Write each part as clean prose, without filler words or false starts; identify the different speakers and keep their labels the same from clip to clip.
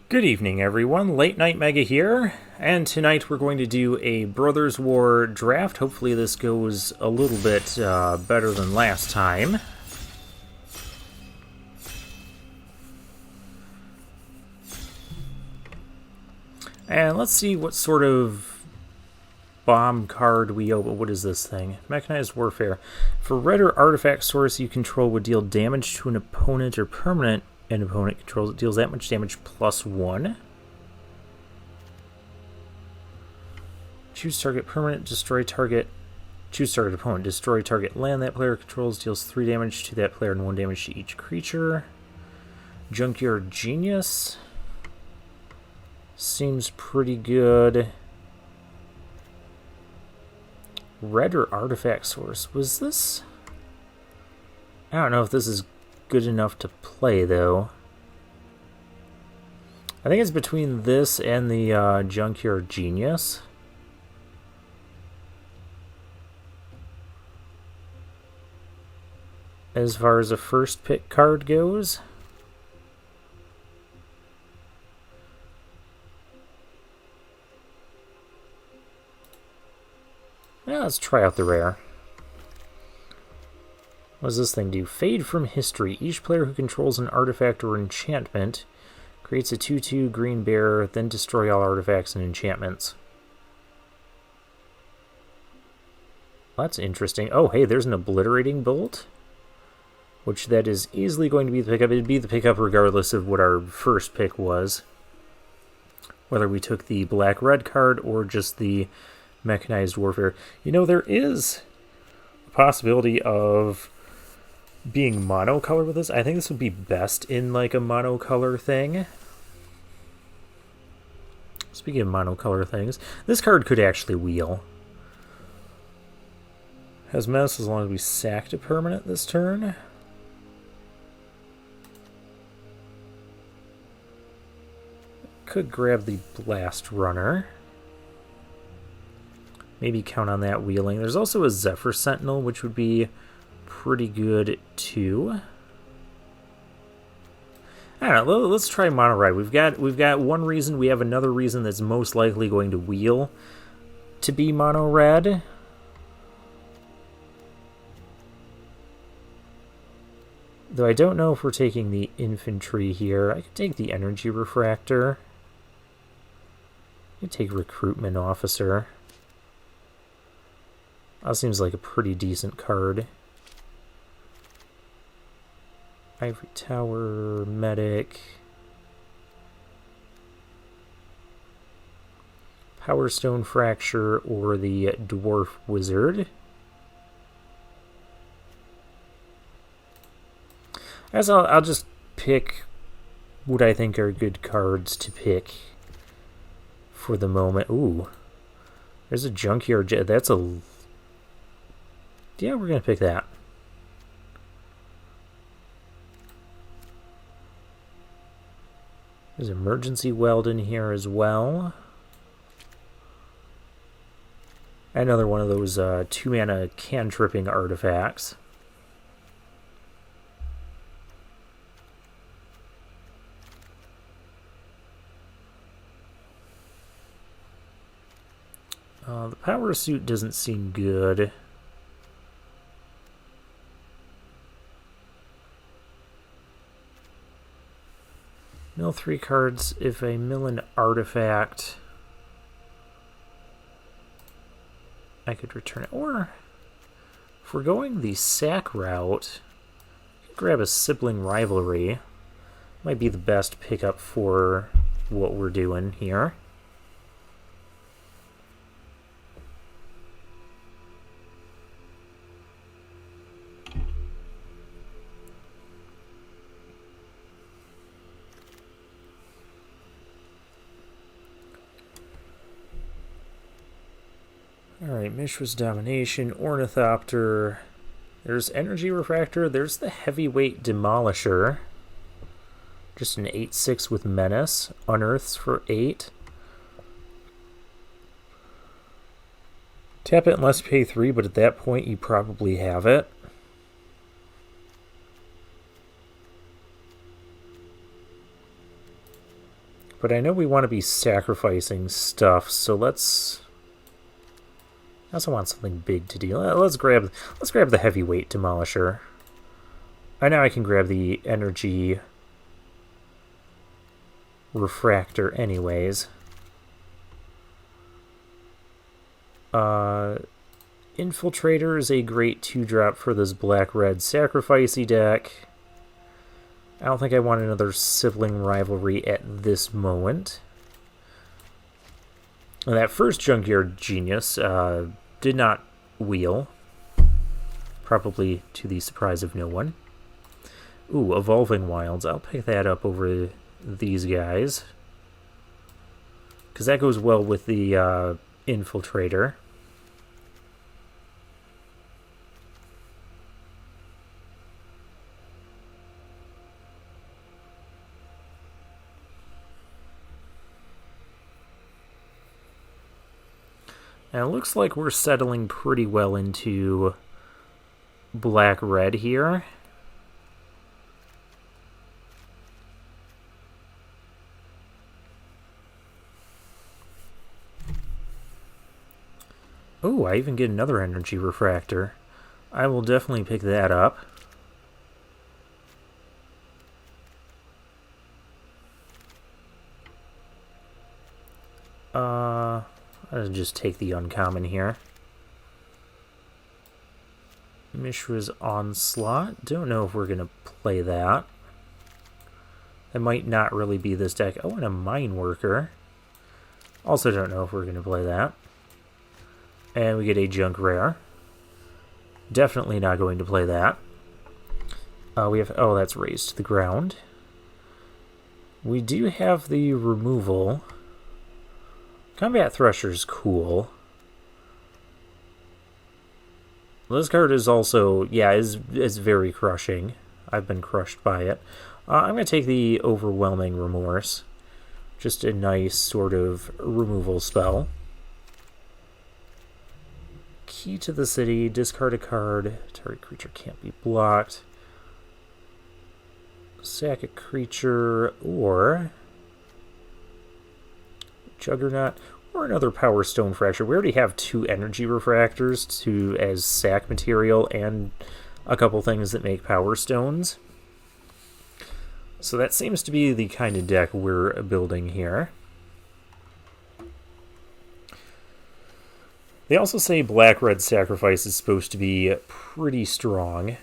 Speaker 1: Good evening, everyone. Late Night Mega here, and tonight we're going to do a Brothers War draft. Hopefully this goes a little bit better than last time. And let's see what sort of bomb card we open. What is this thing? Mechanized Warfare. For red or artifact source you control would deal damage to an opponent or permanent an opponent controls. It deals that much damage +1. Choose target permanent, destroy target. Choose target opponent, destroy target land that player controls, deals 3 damage to that player and 1 damage to each creature. Junkyard Genius seems pretty good. Red or artifact source. Was this? I don't know if this is good enough to play, though. I think it's between this and the Junkyard Genius. As far as a first pick card goes. Yeah, let's try out the rare. What does this thing do? Fade from history. Each player who controls an artifact or enchantment creates a 2/2 green bear, then destroy all artifacts and enchantments. That's interesting. Oh, hey, there's an obliterating bolt, which that is easily going to be the pickup. It'd be the pickup regardless of what our first pick was. Whether we took the black-red card or just the Mechanized Warfare. You know, there is a possibility of being monocolor with this. I think this would be best in like a monocolor thing. Speaking of monocolor things, this card could actually wheel. Has menace as long as we sacked a permanent this turn. Could grab the Blast Runner. Maybe count on that wheeling. There's also a Zephyr Sentinel, which would be pretty good too. I don't know. Let's try mono red. We've got one reason. We have another reason that's most likely going to wheel to be mono red. Though I don't know if we're taking the infantry here. I could take the energy refractor. I could take recruitment officer. That seems like a pretty decent card. Ivory Tower, Medic. Power Stone Fracture or the Dwarf Wizard. I guess I'll just pick what I think are good cards to pick for the moment. Ooh. There's a Junkyard. That's a... Yeah, we're going to pick that. There's Emergency Weld in here as well. Another one of those 2-mana cantripping artifacts. The power suit doesn't seem good. Mill 3 cards. If I mill an artifact, I could return it. Or, if we're going the sack route, grab a Sibling Rivalry. Might be the best pickup for what we're doing here. Alright, Mishra's Domination, Ornithopter. There's Energy Refractor. There's the Heavyweight Demolisher. Just an 8/6 with Menace. Unearths for 8. Tap it unless you pay 3, but at that point you probably have it. But I know we want to be sacrificing stuff, so let's... I also want something big to do. Let's grab the heavyweight demolisher. I know I can grab the energy refractor anyways. Infiltrator is a great 2-drop for this black-red sacrificey deck. I don't think I want another sibling rivalry at this moment. And that first Junkyard Genius did not wheel. Probably to the surprise of no one. Ooh, Evolving Wilds. I'll pick that up over these guys. Because that goes well with the Infiltrator. And it looks like we're settling pretty well into black-red here. Oh, I even get another energy refractor. I will definitely pick that up. I'll just take the uncommon here. Mishra's Onslaught. Don't know if we're going to play that. That might not really be this deck. Oh, and a Mine Worker. Also don't know if we're going to play that. And we get a Junk Rare. Definitely not going to play that. We have... Oh, that's Raised to the Ground. We do have the removal. Combat Thresher's cool. This card is also... Yeah, is very crushing. I've been crushed by it. I'm going to take the Overwhelming Remorse. Just a nice sort of removal spell. Key to the City, discard a card. Target creature can't be blocked. Sack a creature, or Juggernaut, or another Power Stone Fracture. We already have 2 energy refractors as sack material and a couple things that make Power Stones. So that seems to be the kind of deck we're building here. They also say black-red sacrifice is supposed to be pretty strong.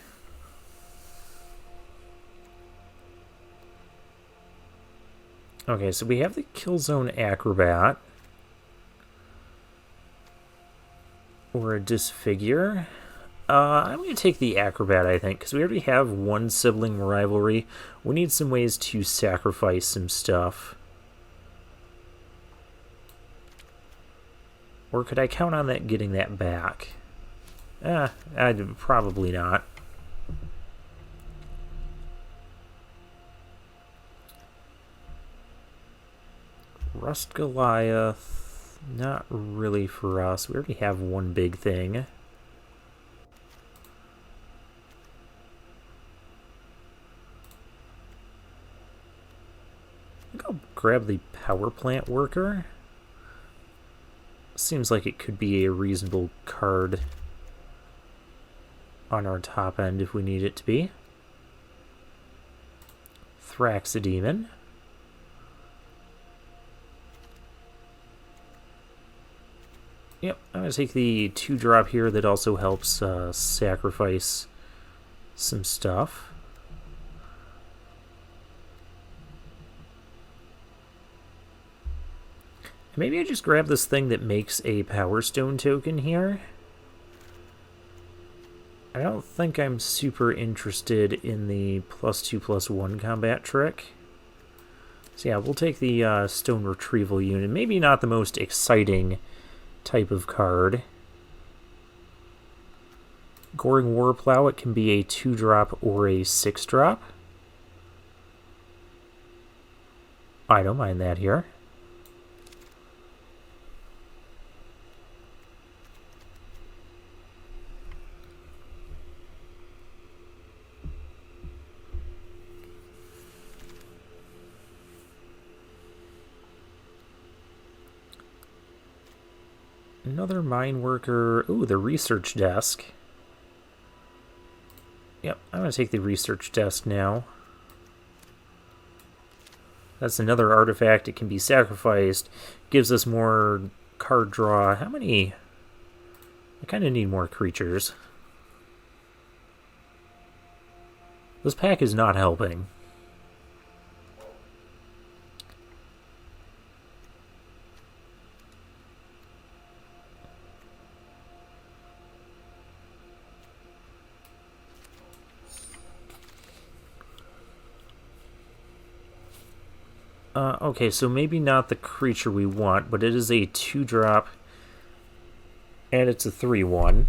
Speaker 1: Okay, so we have the Killzone Acrobat. Or a Disfigure. I'm going to take the Acrobat, I think, because we already have 1 sibling rivalry. We need some ways to sacrifice some stuff. Or could I count on that getting that back? Probably not. Rust Goliath, not really for us. We already have 1 big thing. I think I'll grab the Power Plant Worker. Seems like it could be a reasonable card on our top end if we need it to be. Thraxidemon. Yep, I'm going to take the 2-drop here that also helps sacrifice some stuff. Maybe I just grab this thing that makes a Power Stone token here. I don't think I'm super interested in the +2/+1 combat trick. So yeah, we'll take the Stone Retrieval unit. Maybe not the most exciting type of card. Goring Warplow, it can be a 2-drop or a 6-drop. I don't mind that here. Another mine worker. Ooh, the research desk. Yep, I'm going to take the research desk now. That's another artifact. It can be sacrificed. Gives us more card draw. How many? I kind of need more creatures. This pack is not helping. Okay, so maybe not the creature we want, but it is a 2-drop, and it's a 3/1.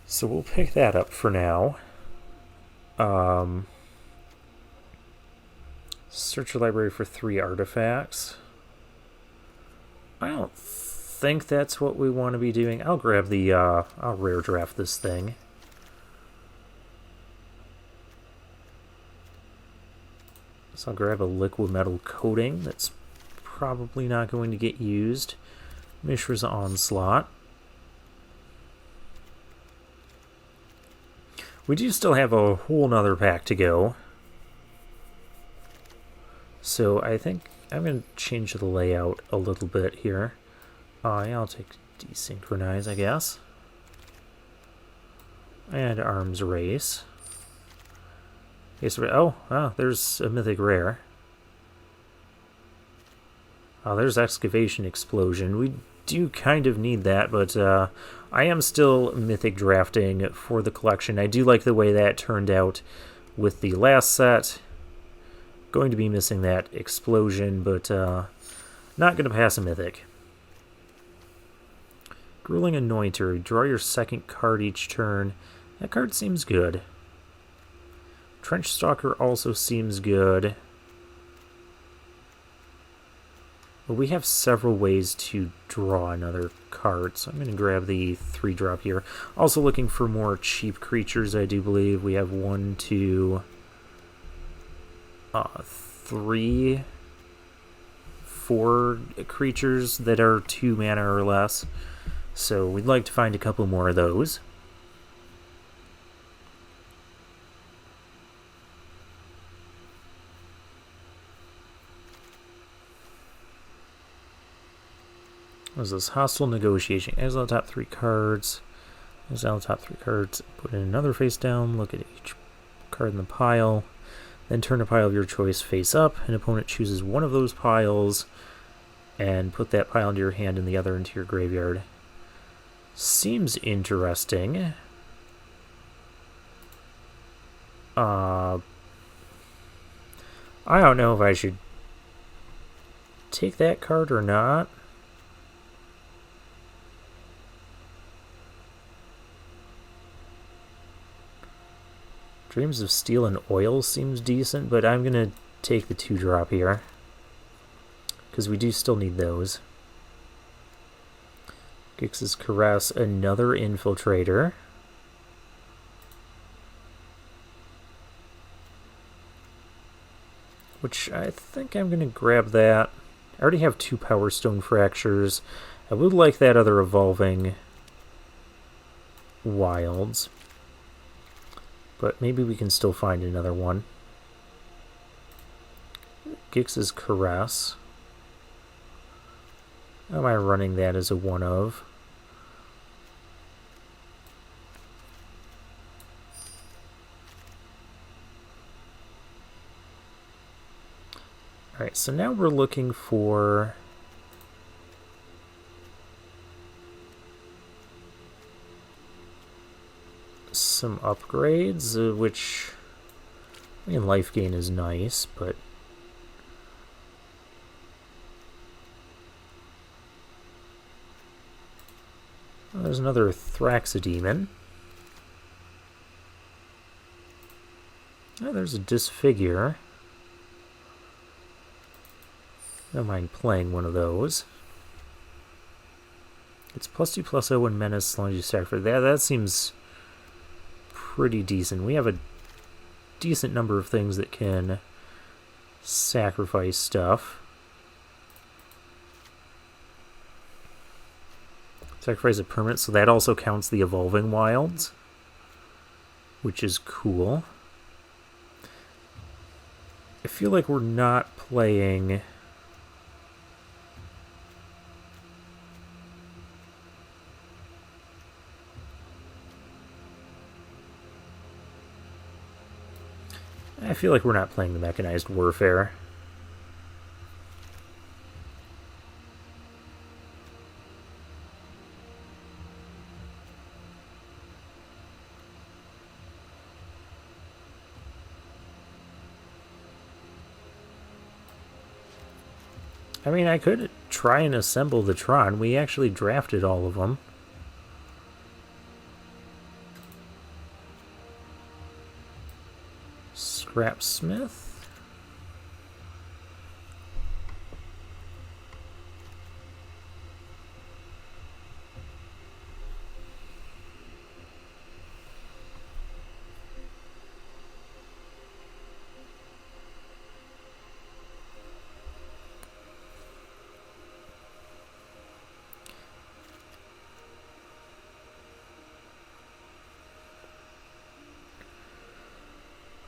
Speaker 1: So we'll pick that up for now. Search your library for 3 artifacts. I don't think that's what we want to be doing. I'll grab the, I'll rare draft this thing. So I'll grab a liquid metal coating that's probably not going to get used. Mishra's Onslaught. We do still have a whole nother pack to go. So I think I'm going to change the layout a little bit here. Yeah, I'll take Desynchronize, I guess. And Arms Race. Okay, so, there's a mythic rare. Oh, there's Excavation Explosion. We do kind of need that, but I am still mythic drafting for the collection. I do like the way that turned out with the last set. Going to be missing that explosion, but not going to pass a mythic. Grueling Anointer. Draw your second card each turn. That card seems good. Trench Stalker also seems good. But we have several ways to draw another card, so I'm going to grab the 3-drop here. Also looking for more cheap creatures, I do believe. We have 1, 2, 3, 4 creatures that are 2 mana or less. So we'd like to find a couple more of those. What is this? Hostile Negotiation. Exile top 3 cards. Exile top 3 cards. Put in another face down. Look at each card in the pile. Then turn a pile of your choice face up. An opponent chooses one of those piles and put that pile into your hand and the other into your graveyard. Seems interesting. I don't know if I should take that card or not. Dreams of Steel and Oil seems decent, but I'm going to take the 2-drop here. Because we do still need those. Gix's Caress, another Infiltrator. Which I think I'm going to grab that. I already have 2 Power Stone Fractures. I would like that other Evolving Wilds. But maybe we can still find another one. Gix's Caress. How am I running that as a 1-of? Alright, so now we're looking for some upgrades, which, I mean, life gain is nice, but there's another Thraxodemon. Oh, there's a Disfigure. I don't mind playing one of those. It's +2/+0 and Menace as long as you sacrifice that. That seems pretty decent. We have a decent number of things that can sacrifice stuff. Sacrifice a permanent, so that also counts the Evolving Wilds, which is cool. I feel like we're not playing... I feel like we're not playing the Mechanized Warfare. I mean, I could try and assemble the Tron. We actually drafted all of them. Scrapsmith?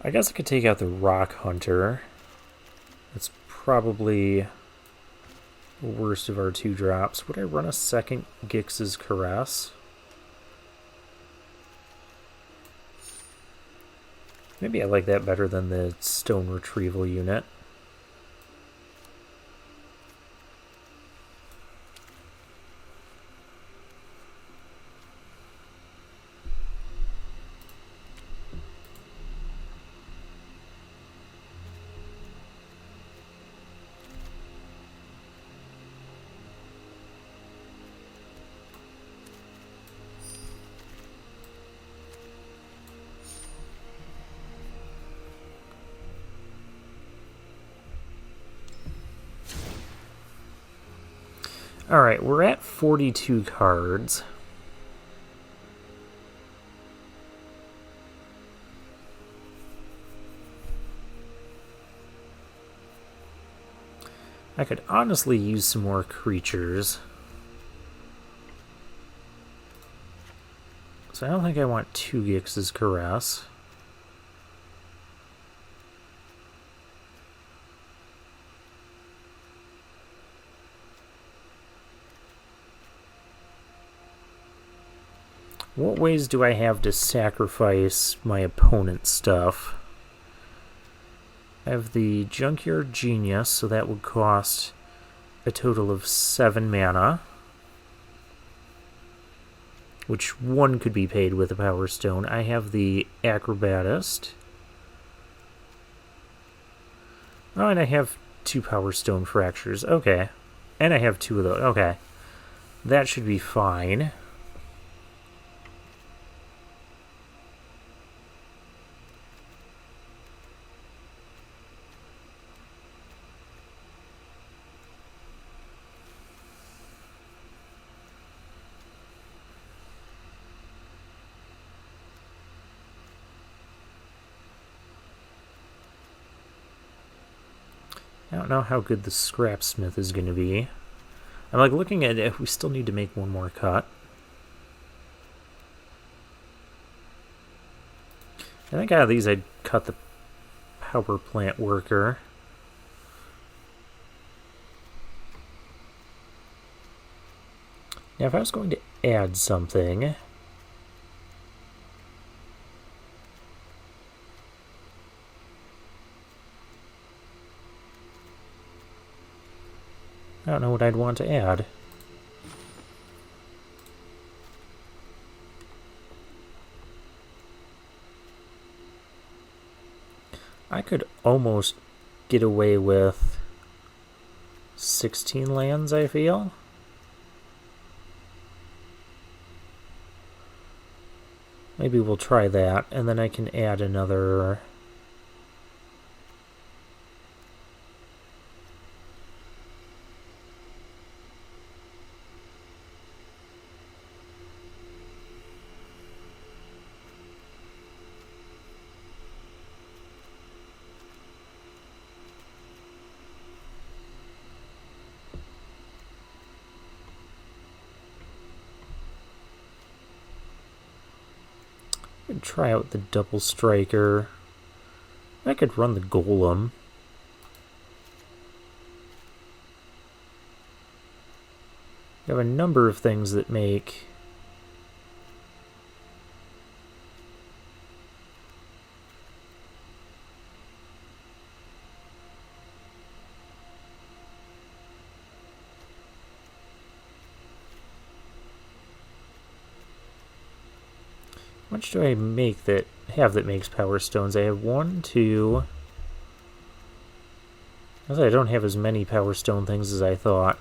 Speaker 1: I guess I could take out the Rock Hunter. That's probably the worst of our 2 drops. Would I run a second Gix's Caress? Maybe I like that better than the Stone Retrieval unit. Alright, we're at 42 cards. I could honestly use some more creatures. So I don't think I want 2 Gix's Caress. What ways do I have to sacrifice my opponent's stuff? I have the Junkyard Genius, so that would cost a total of 7 mana. Which 1 could be paid with a Power Stone. I have the Acrobatist. Oh, and I have 2 Power Stone Fractures. Okay. And I have 2 of those. Okay. That should be fine. I don't know how good the Scrapsmith is going to be. I'm like looking at it, we still need to make 1 more cut. I think out of these I'd cut the Power Plant Worker. Now if I was going to add something... I don't know what I'd want to add. I could almost get away with 16 lands, I feel. Maybe we'll try that, and then I can add another... try out the double striker. I could run the golem. We have a number of things that make how much do I make that makes power stones? I have 1, 2. I don't have as many power stone things as I thought.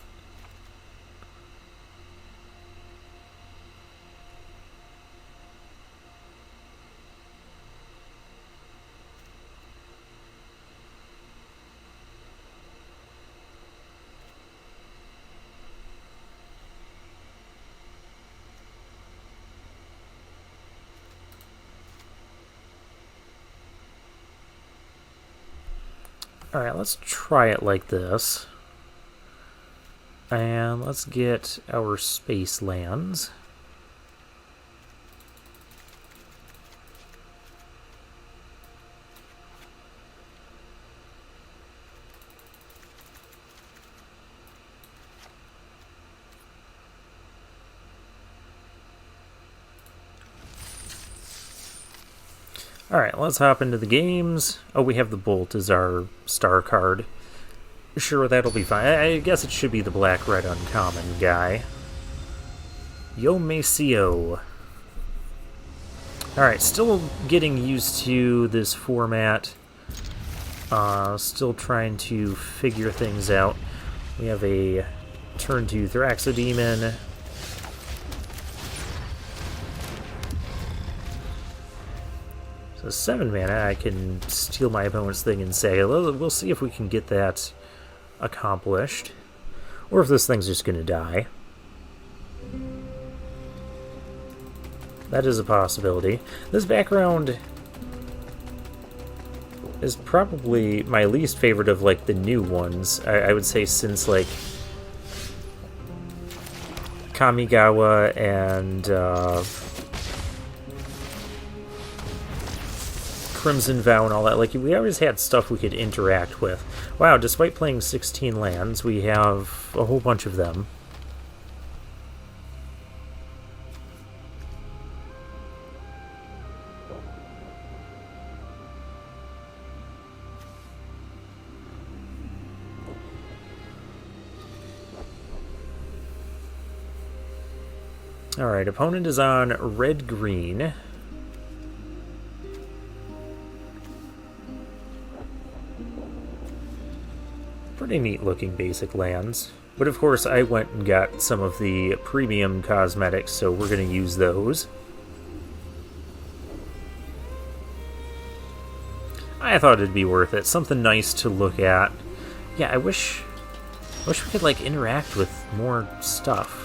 Speaker 1: Alright, let's try it like this. And let's get our space lands. Alright, let's hop into the games. Oh, we have the Bolt as our star card. Sure, that'll be fine. I guess it should be the black-red uncommon guy. Yo Maceo. Alright, still getting used to this format. Still trying to figure things out. We have a turn 2 Thraxodemon. So 7 mana, I can steal my opponent's thing and say, we'll see if we can get that accomplished. Or if this thing's just going to die. That is a possibility. This background is probably my least favorite of, like, the new ones. I would say since, like, Kamigawa and Crimson Vow and all that. Like, we always had stuff we could interact with. Wow, despite playing 16 lands, we have a whole bunch of them. Alright, opponent is on red-green. Pretty neat looking basic lands. But of course I went and got some of the premium cosmetics, so we're going to use those. I thought it'd be worth it. Something nice to look at. Yeah, I wish we could, like, interact with more stuff.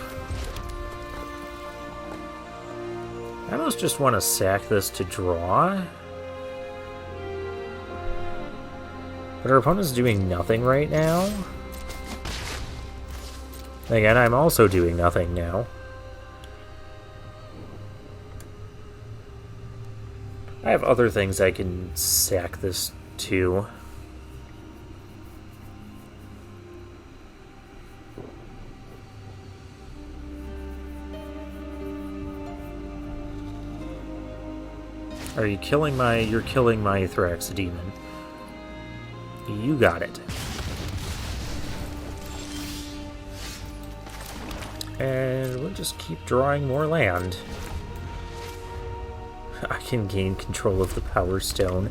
Speaker 1: I almost just want to sack this to draw. But our opponent's doing nothing right now. Again, I'm also doing nothing now. I have other things I can sack this to. Are you killing my... You're killing my Thraxodemon. You got it. And we'll just keep drawing more land. I can gain control of the Power Stone.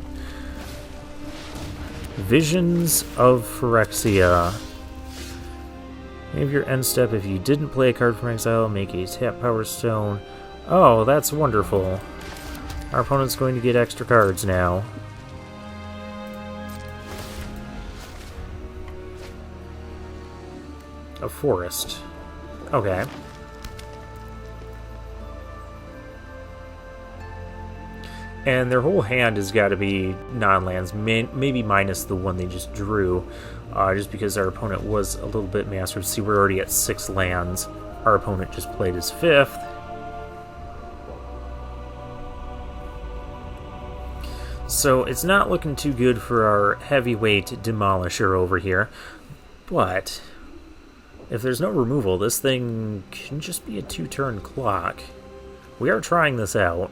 Speaker 1: Visions of Phyrexia. Have your end step. If you didn't play a card from exile, make a tap Power Stone. Oh, that's wonderful. Our opponent's going to get extra cards now. A forest. Okay. And their whole hand has got to be non-lands, maybe minus the one they just drew, just because our opponent was a little bit mastered. See, we're already at 6 lands. Our opponent just played his 5th. So it's not looking too good for our heavyweight demolisher over here. But if there's no removal, this thing can just be a 2-turn clock. We are trying this out.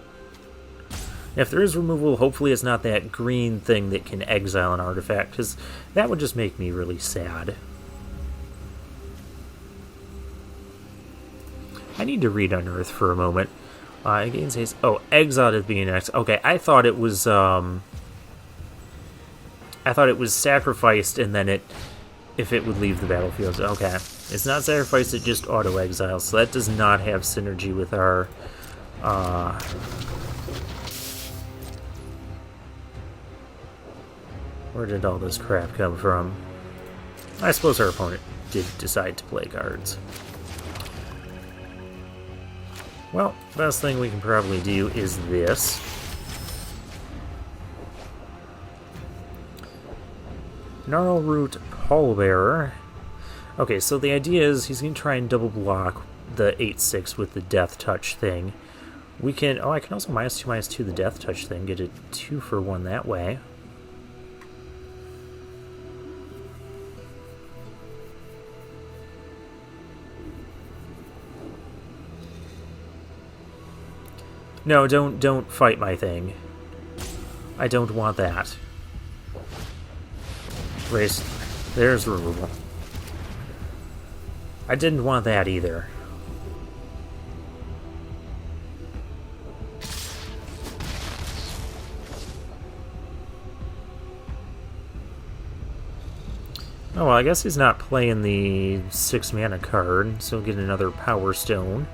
Speaker 1: If there is removal, hopefully it's not that green thing that can exile an artifact, because that would just make me really sad. I need to read Unearth for a moment. It gains haste. Oh, exiled at the beginning next. Okay, I thought it was sacrificed and then if it would leave the battlefield. Okay. It's not sacrificed, it just auto-exiles, so that does not have synergy with our where did all this crap come from? I suppose our opponent did decide to play cards. Well, best thing we can probably do is this. Gnarlroot Pallbearer. Okay, so the idea is he's going to try and double block the 8/6 with the Death Touch thing. We can... Oh, I can also -2/-2 the Death Touch thing, get a 2-for-1 that way. No, don't fight my thing. I don't want that. Race. There's removal. I didn't want that either. Oh, well, I guess he's not playing the 6-mana card, so we'll get another Power Stone.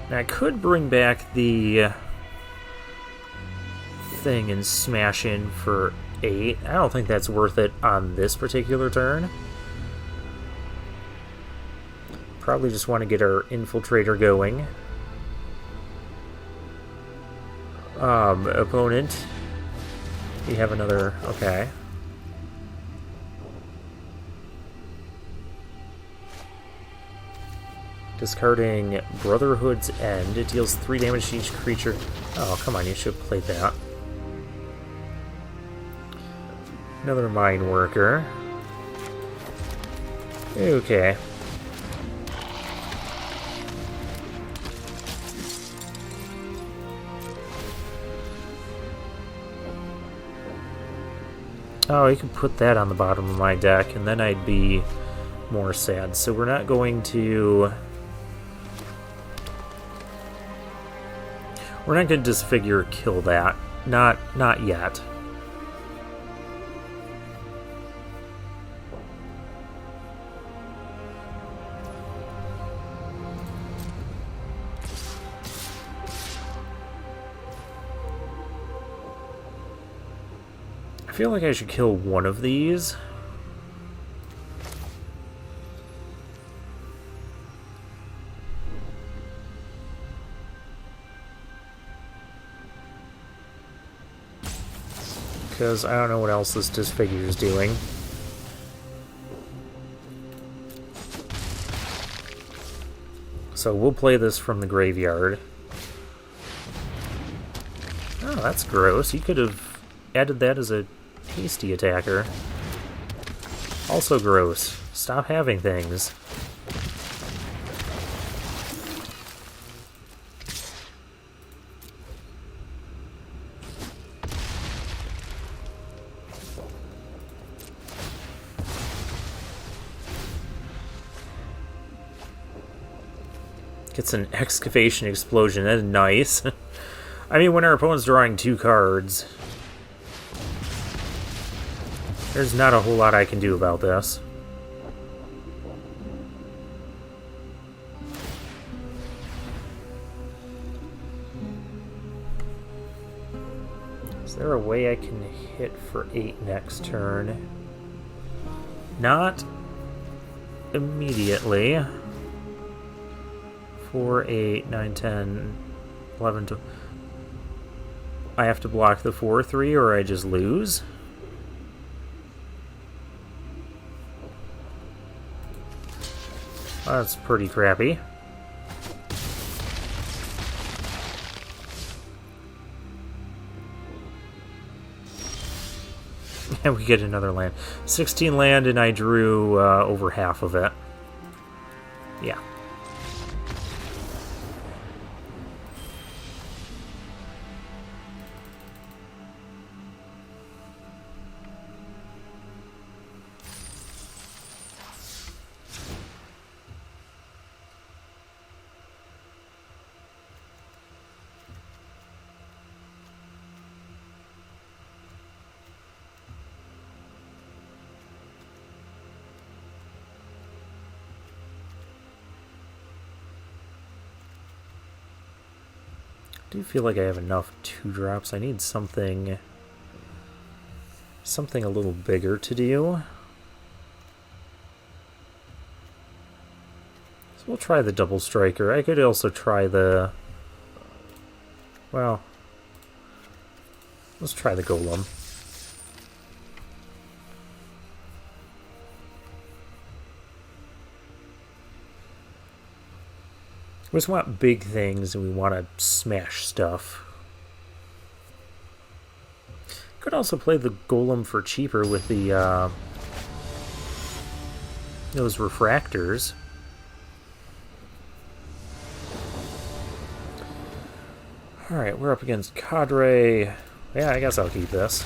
Speaker 1: Now, I could bring back the thing and smash in for 8. I don't think that's worth it on this particular turn. Probably just want to get our Infiltrator going. Opponent. We have another... Okay. Discarding Brotherhood's End. It deals 3 damage to each creature. Oh, come on, you should have played that. Another Mine Worker. Okay. Oh, you can put that on the bottom of my deck, and then I'd be more sad. So we're not going to... We're not going to disfigure or kill that. Not yet. I feel like I should kill one of these. Because I don't know what else this Disfigure is doing. So we'll play this from the graveyard. Oh, that's gross. You could have added that as a hasty attacker. Also gross. Stop having things. Gets an Excavation Explosion. That's nice. I mean, when our opponent's drawing 2 cards, there's not a whole lot I can do about this. Is there a way I can hit for 8 next turn? Not immediately. 4, 8, 9, 10, 11, 12. I have to block the 4/3 or I just lose? That's pretty crappy. And we get another land. 16 land, and I drew over half of it. Yeah. I do feel like I have enough 2-drops. I need something a little bigger to do. So we'll try the double striker. I could also try the... Well, let's try the golem. We just want big things and we want to smash stuff. Could also play the golem for cheaper with the those refractors. Alright, we're up against Cadre. Yeah, I guess I'll keep this.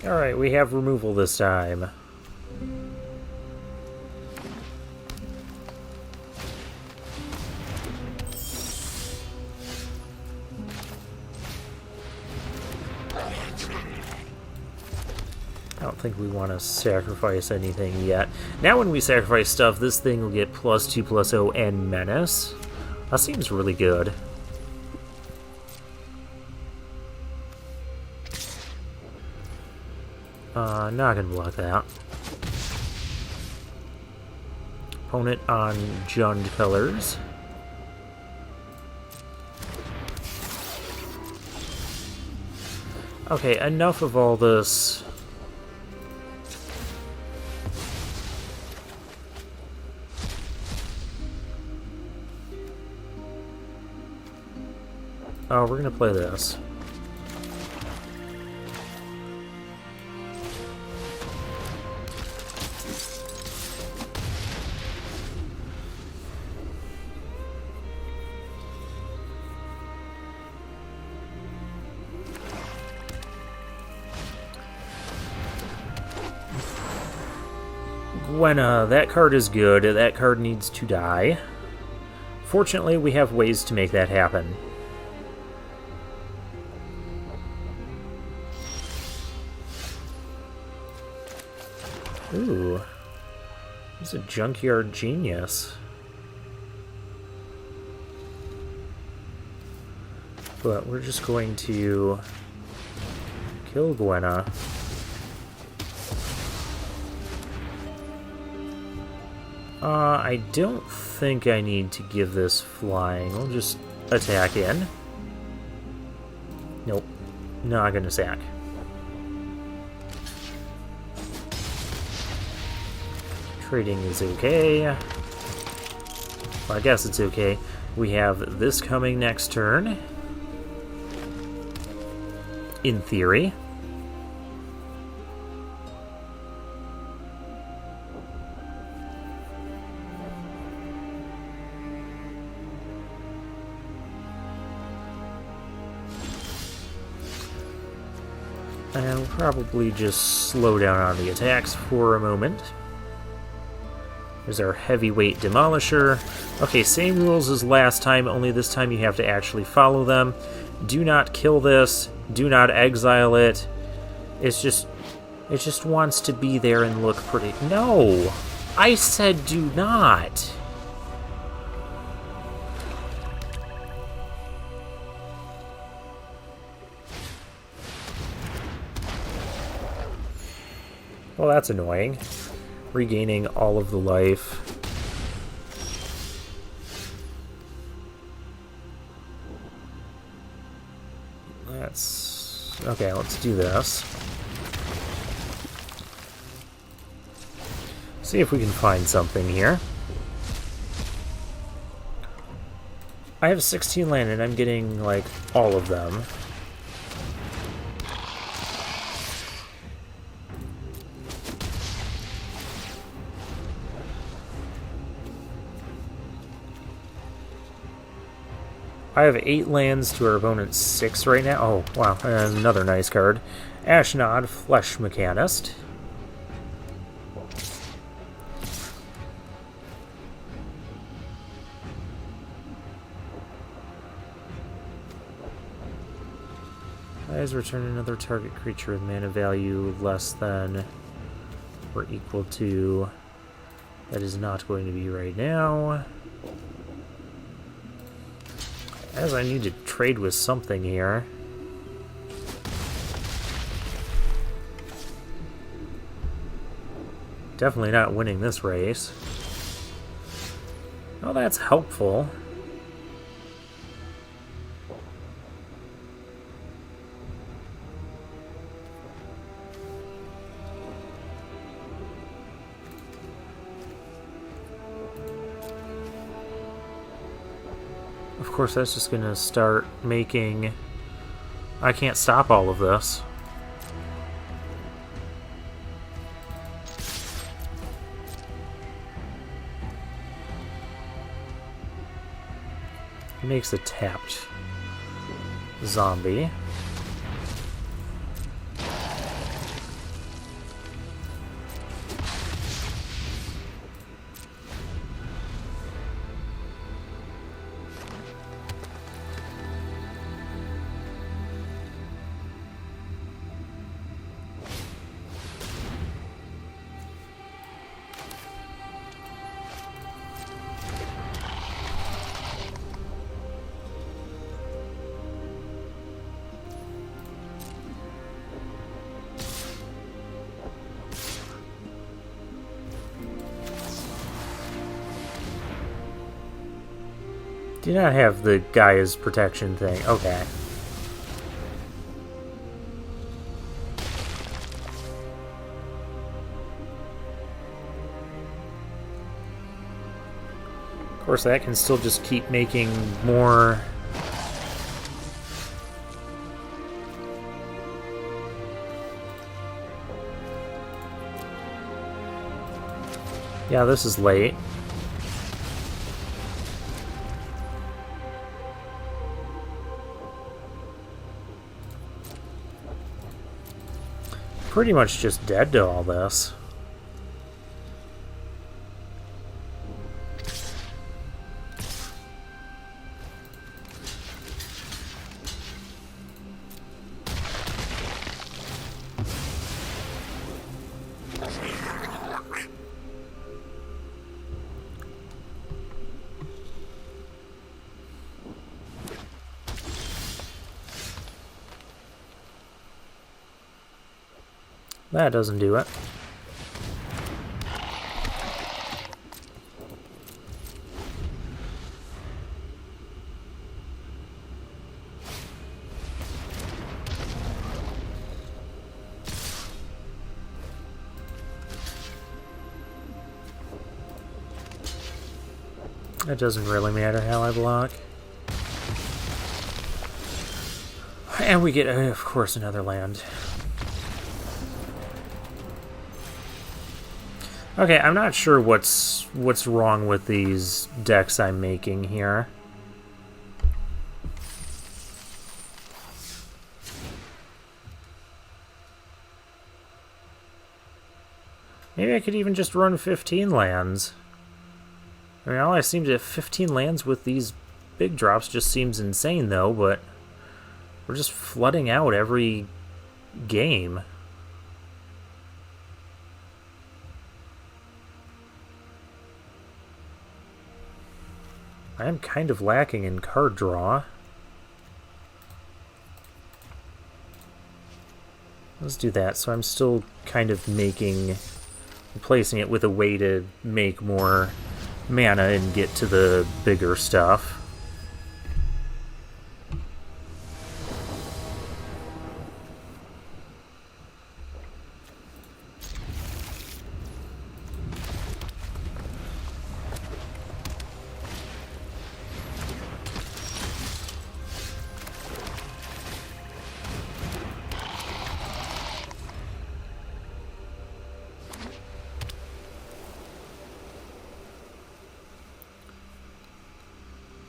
Speaker 1: Alright, we have removal this time. I don't think we want to sacrifice anything yet. Now when we sacrifice stuff, this thing will get +2/+0 and Menace. That seems really good. Not gonna block that. Opponent on Jund colors. Okay, enough of all this. Oh, we're gonna play this. Gwenna, that card is good. That card needs to die. Fortunately, we have ways to make that happen. Ooh. He's a Junkyard Genius. But we're just going to kill Gwenna. I don't think I need to give this flying. We'll just attack in. Nope. Not gonna sack. Trading is okay. Well, I guess it's okay. We have this coming next turn. In theory. And we'll probably just slow down on the attacks for a moment. There's our heavyweight demolisher. Okay, same rules as last time, only this time you have to actually follow them. Do not kill this. Do not exile it. It just wants to be there and look pretty. No! I said do not! Well, that's annoying. Regaining all of the life. That's Okay, let's do this. See if we can find something here. I have 16 land and I'm getting, like, all of them. I have 8 lands to our opponent's 6 right now. Oh, wow, another nice card. Ashnod, Flesh Mechanist. Guys, return another target creature with mana value less than or equal to. That is not going to be right now. As I need to trade with something here. Definitely not winning this race. Oh, that's helpful. Of course, that's just going to start making... I can't stop all of this. It makes a tapped zombie. Do not have the Gaia's protection thing. Okay. Of course, that can still just keep making more... Yeah, this is late. Pretty much just dead to all this. That doesn't do it. It doesn't really matter how I block. And we get, of course, another land. Okay, I'm not sure what's wrong with these decks I'm making here. Maybe I could even just run 15 lands. I mean, all I seem to have 15 lands with these big drops just seems insane, though, but we're just flooding out every game. I am kind of lacking in card draw. Let's do that. So I'm still kind of replacing it with a way to make more mana and get to the bigger stuff.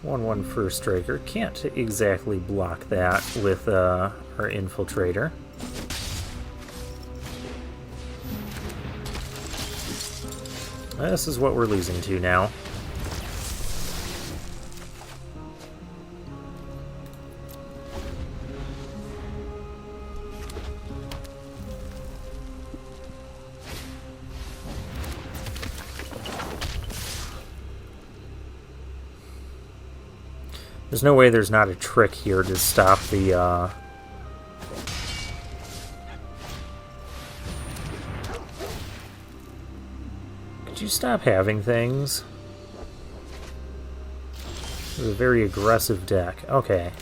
Speaker 1: 1/1 First Striker. Can't exactly block that with our Infiltrator. This is what we're losing to now. There's no way there's not a trick here to stop the, Could you stop having things? This is a very aggressive deck. Okay.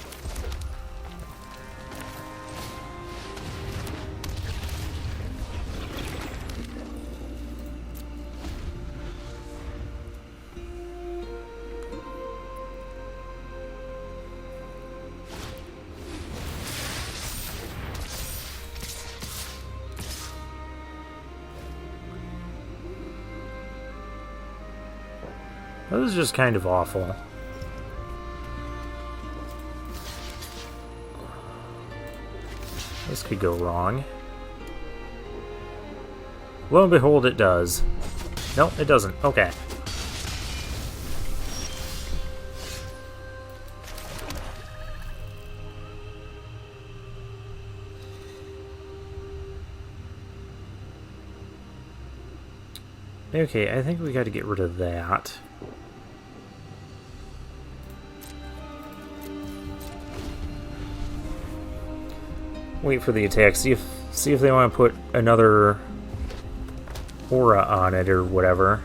Speaker 1: This is just kind of awful. This could go wrong. Lo and behold, it does. No, it doesn't. Okay. Okay, I think we got to get rid of that. Wait for the attack. See if they want to put another aura on it or whatever.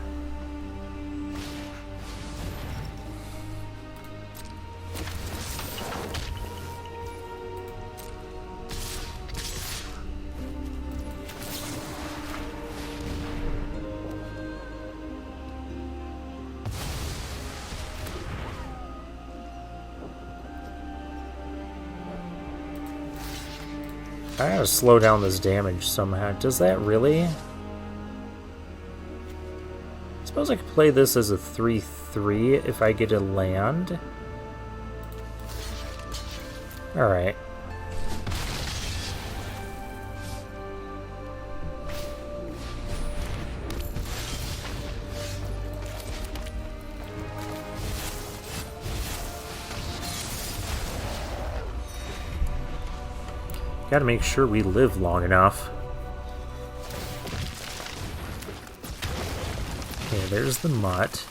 Speaker 1: I gotta slow down this damage somehow. Does that really? I suppose I could play this as a 3/3 if I get a land. Alright. Gotta make sure we live long enough. Okay, there's the mutt.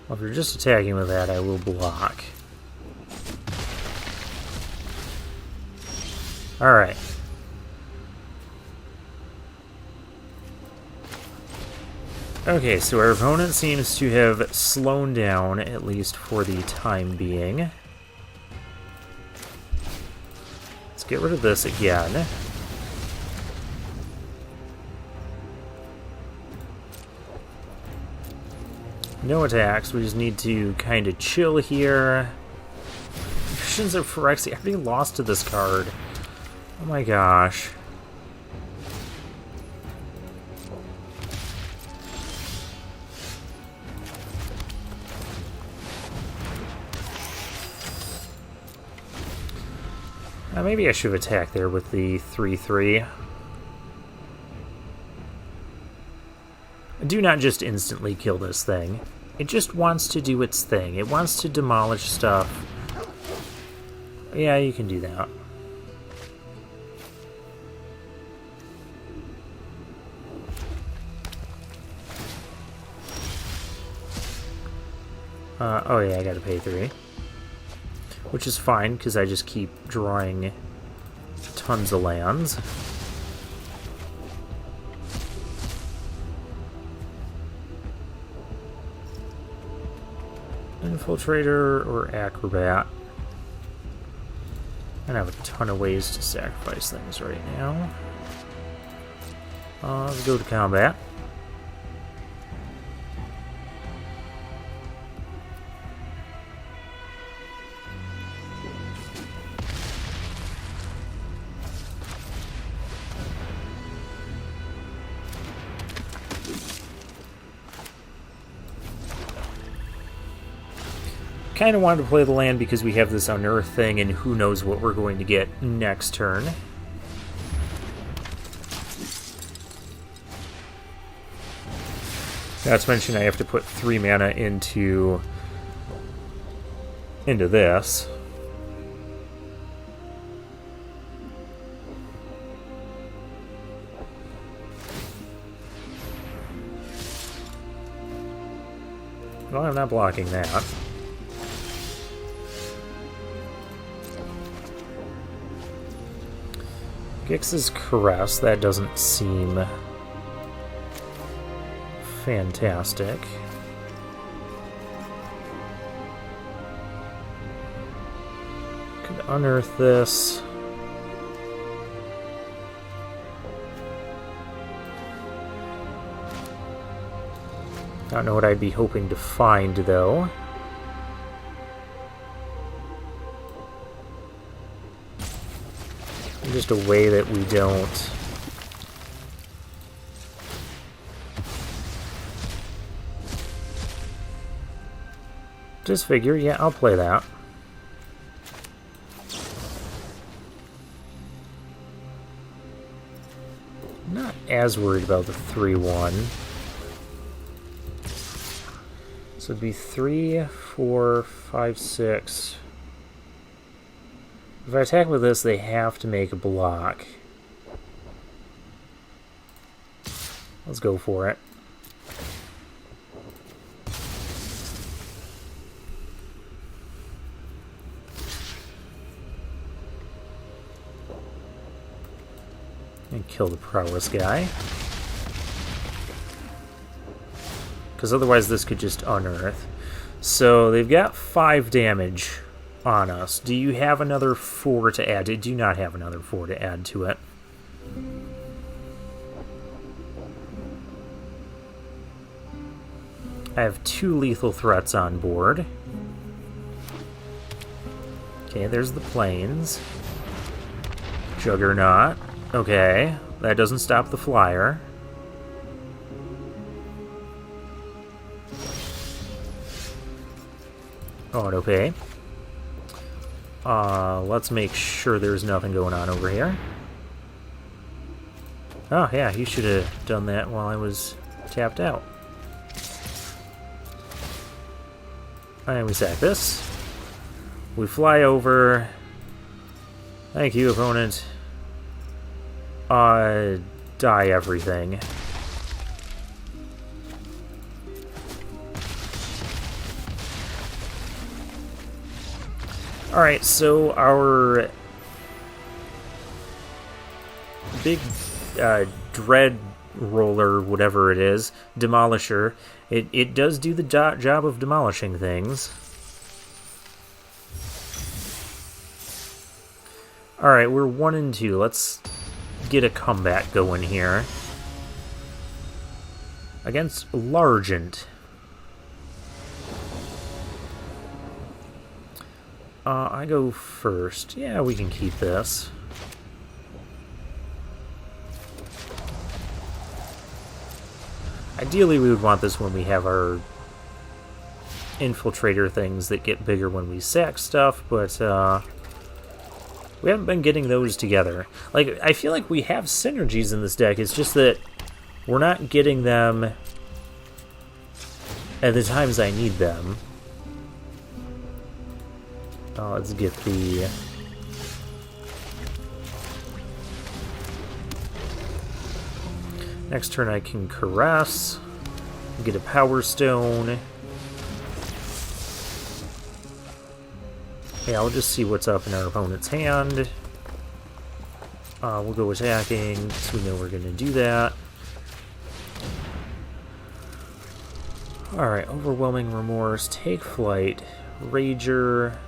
Speaker 1: Well, if you're just attacking with that, I will block. Alright. Okay, so our opponent seems to have slowed down, at least for the time being. Let's get rid of this again. No attacks, we just need to kind of chill here. Visions of Phyrexia, I already lost to this card. Oh my gosh. Maybe I should have attacked there with the 3/3. Do not just instantly kill this thing. It just wants to do its thing. It wants to demolish stuff. Yeah, you can do that. Oh yeah, I gotta pay 3. Which is fine, because I just keep drawing tons of lands. Infiltrator or Acrobat. I have a ton of ways to sacrifice things right now. Let's go to combat. kind of wanted to play the land because we have this unearth thing, and who knows what we're going to get next turn. Not to mention I have to put 3 mana into this. Well, I'm not blocking that. Gix's Caress, that doesn't seem fantastic. Could unearth this. I don't know what I'd be hoping to find, though. Just a way that we don't... Just figure, yeah, I'll play that. Not as worried about the 3-1. So it'd be 3, 4, 5, 6. If I attack with this, they have to make a block. Let's go for it. And kill the prowess guy. Because otherwise this could just unearth. So they've got 5 damage on us. Do you have another 4 to add? Do you not have another 4 to add to it? I have 2 lethal threats on board. Okay, there's the plains. Juggernaut. Okay, that doesn't stop the flyer. Autopay. Let's make sure there's nothing going on over here. Oh, yeah, you should have done that while I was tapped out. And we sack this. We fly over. Thank you, opponent. Die everything. Alright, so our big dread roller, whatever it is, demolisher, it does do the job of demolishing things. Alright, we're 1 and 2. Let's get a comeback going here. Against Largent. I go first. Yeah, we can keep this. Ideally, we would want this when we have our infiltrator things that get bigger when we sack stuff, but we haven't been getting those together. Like, I feel like we have synergies in this deck, it's just that we're not getting them at the times I need them. Let's get the... Next turn I can Caress, get a Power Stone. Yeah, I'll just see what's up in our opponent's hand. We'll go attacking, so we know we're going to do that. Alright, Overwhelming Remorse, Take Flight, Rager,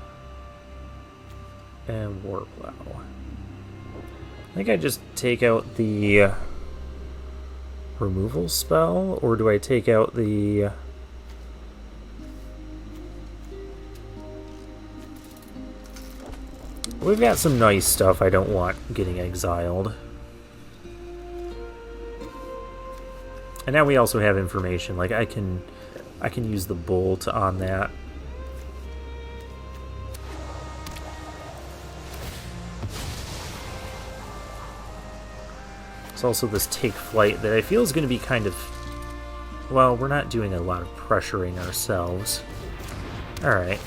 Speaker 1: and Warplow. I think I just take out the removal spell, or do I take out the... We've got some nice stuff I don't want getting exiled. And now we also have information, like I can use the bolt on that. There's also this take flight that I feel is going to be kind of... Well, we're not doing a lot of pressuring ourselves. Alright.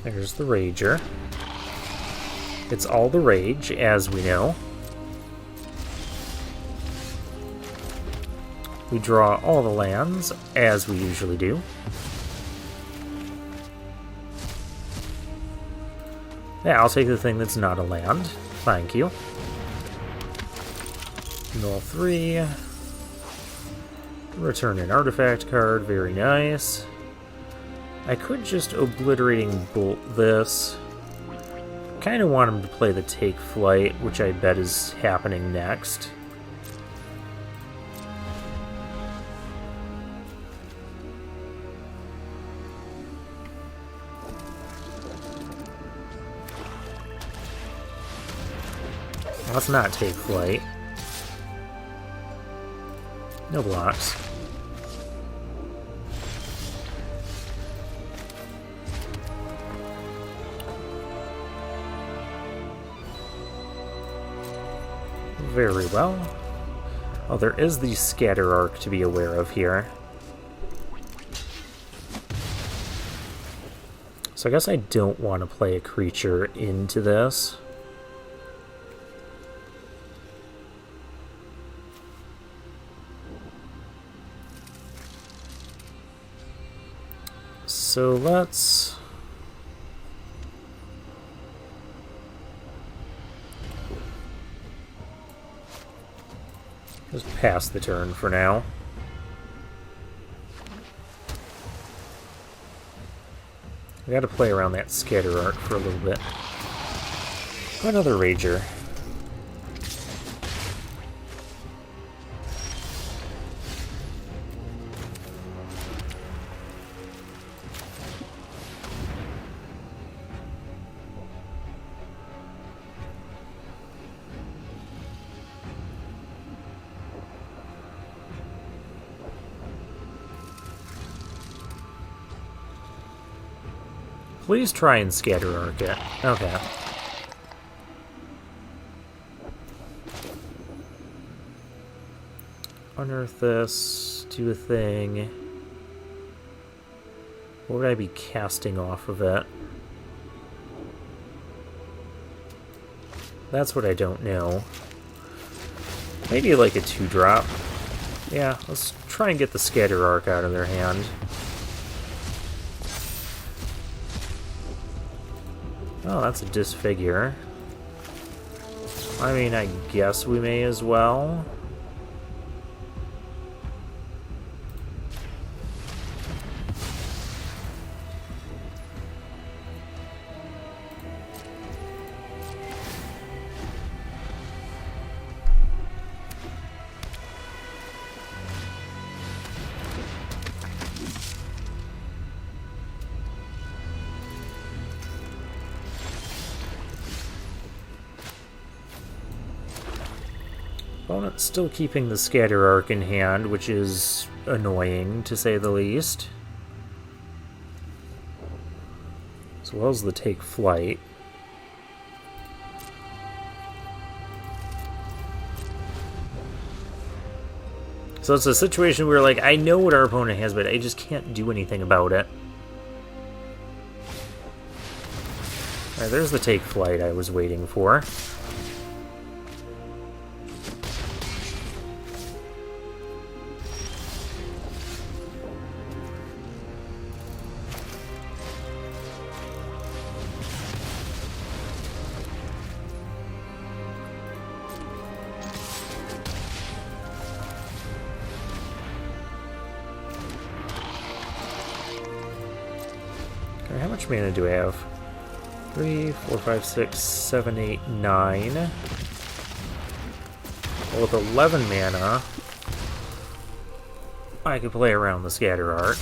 Speaker 1: There's the Rager. It's all the rage, as we know. We draw all the lands, as we usually do. Yeah, I'll take the thing that's not a land. Thank you. Null 3. Return an artifact card, very nice. I could just Obliterating Bolt this. Kind of want him to play the Take Flight, which I bet is happening next. Let's not Take Flight. No blocks. Very well. Oh, there is the Scatter Arc to be aware of here. So I guess I don't want to play a creature into this. So let's... just pass the turn for now. We gotta play around that Scatter Arc for a little bit. Another Rager. Please try and Scatter Arc it. Okay. Unearth this, do a thing. What would I be casting off of it? That's what I don't know. Maybe like a 2-drop. Yeah, let's try and get the Scatter Arc out of their hand. Oh, that's a Disfigure. I mean, I guess we may as well. Opponent's still keeping the Scatter Arc in hand, which is annoying, to say the least. As well as the Take Flight. So it's a situation where, like, I know what our opponent has, but I just can't do anything about it. Alright, there's the Take Flight I was waiting for. How much mana do I have? 3, 4, 5, 6, 7, 8, 9. Well, with 11 mana, I could play around the Scatter Arc.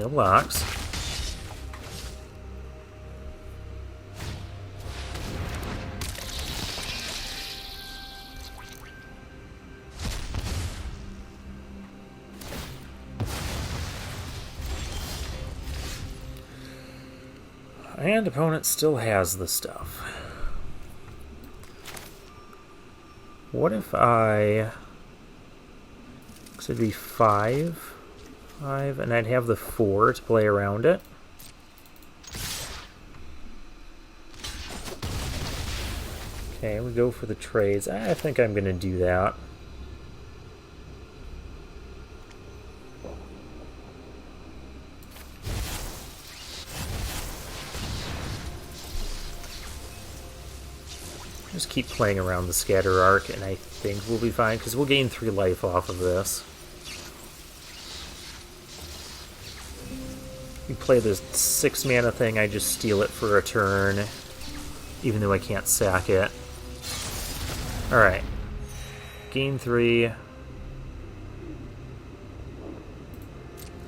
Speaker 1: No blocks. And opponent still has the stuff. What if I... Because it'd be 5, and I'd have the 4 to play around it. Okay, we go for the trades. I think I'm going to do that. Just keep playing around the scatter arc, and I think we'll be fine, because we'll gain 3 life off of this. We play the 6 mana thing, I just steal it for a turn, even though I can't sack it. Alright. Gain 3.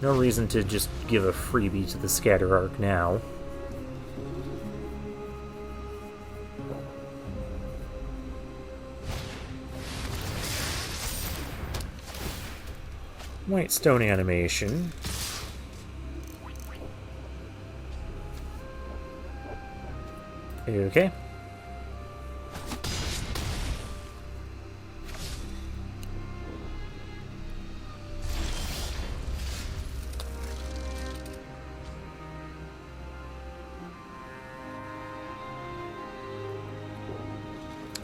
Speaker 1: No reason to just give a freebie to the scatter arc now. White stone animation. Okay.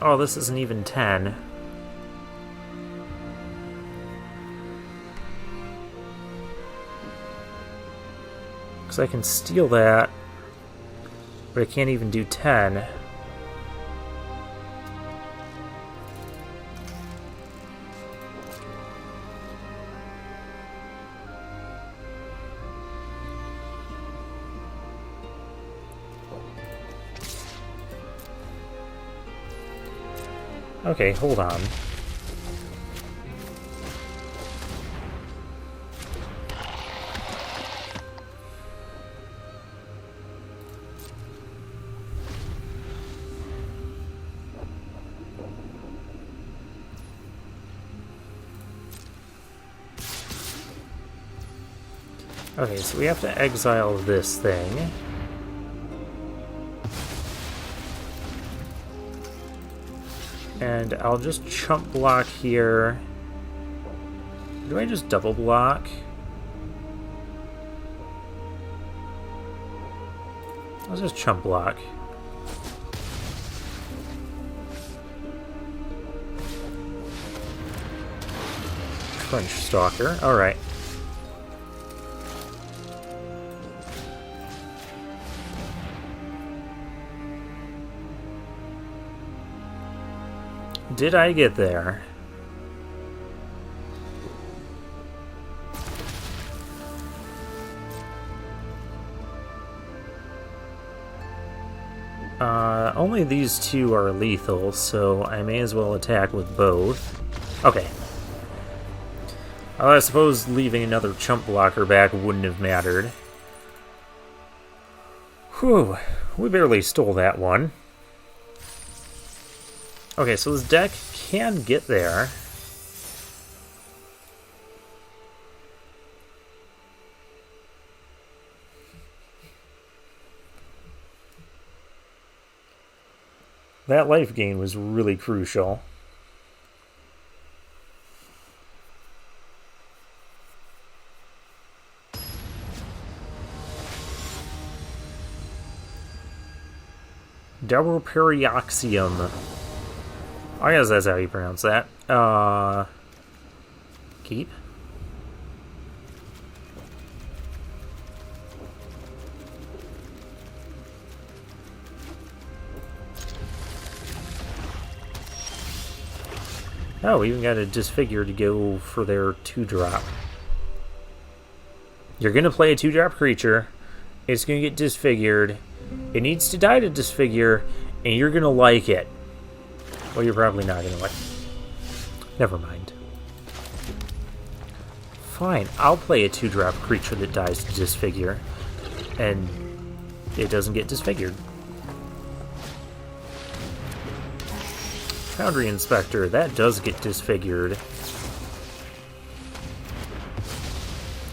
Speaker 1: Oh, this isn't even 10. Because I can steal that, but I can't even do 10. Okay, hold on. Okay, so we have to exile this thing. And I'll just chump block here. Do I just double block? I'll just chump block. Crunch Stalker, alright. Did I get there? Only these two are lethal, so I may as well attack with both. Okay. I suppose leaving another chump blocker back wouldn't have mattered. Whew, we barely stole that one. Okay, so this deck can get there. That life gain was really crucial. Dauroperioxium. I guess that's how you pronounce that. Keep. Oh, we even got a Disfigure to go for their 2-drop. You're going to play a 2-drop creature. It's going to get disfigured. It needs to die to disfigure, and you're going to like it. Well, you're probably not going to like it. Never mind. Fine, I'll play a 2-drop creature that dies to disfigure, and it doesn't get disfigured. Foundry Inspector, that does get disfigured.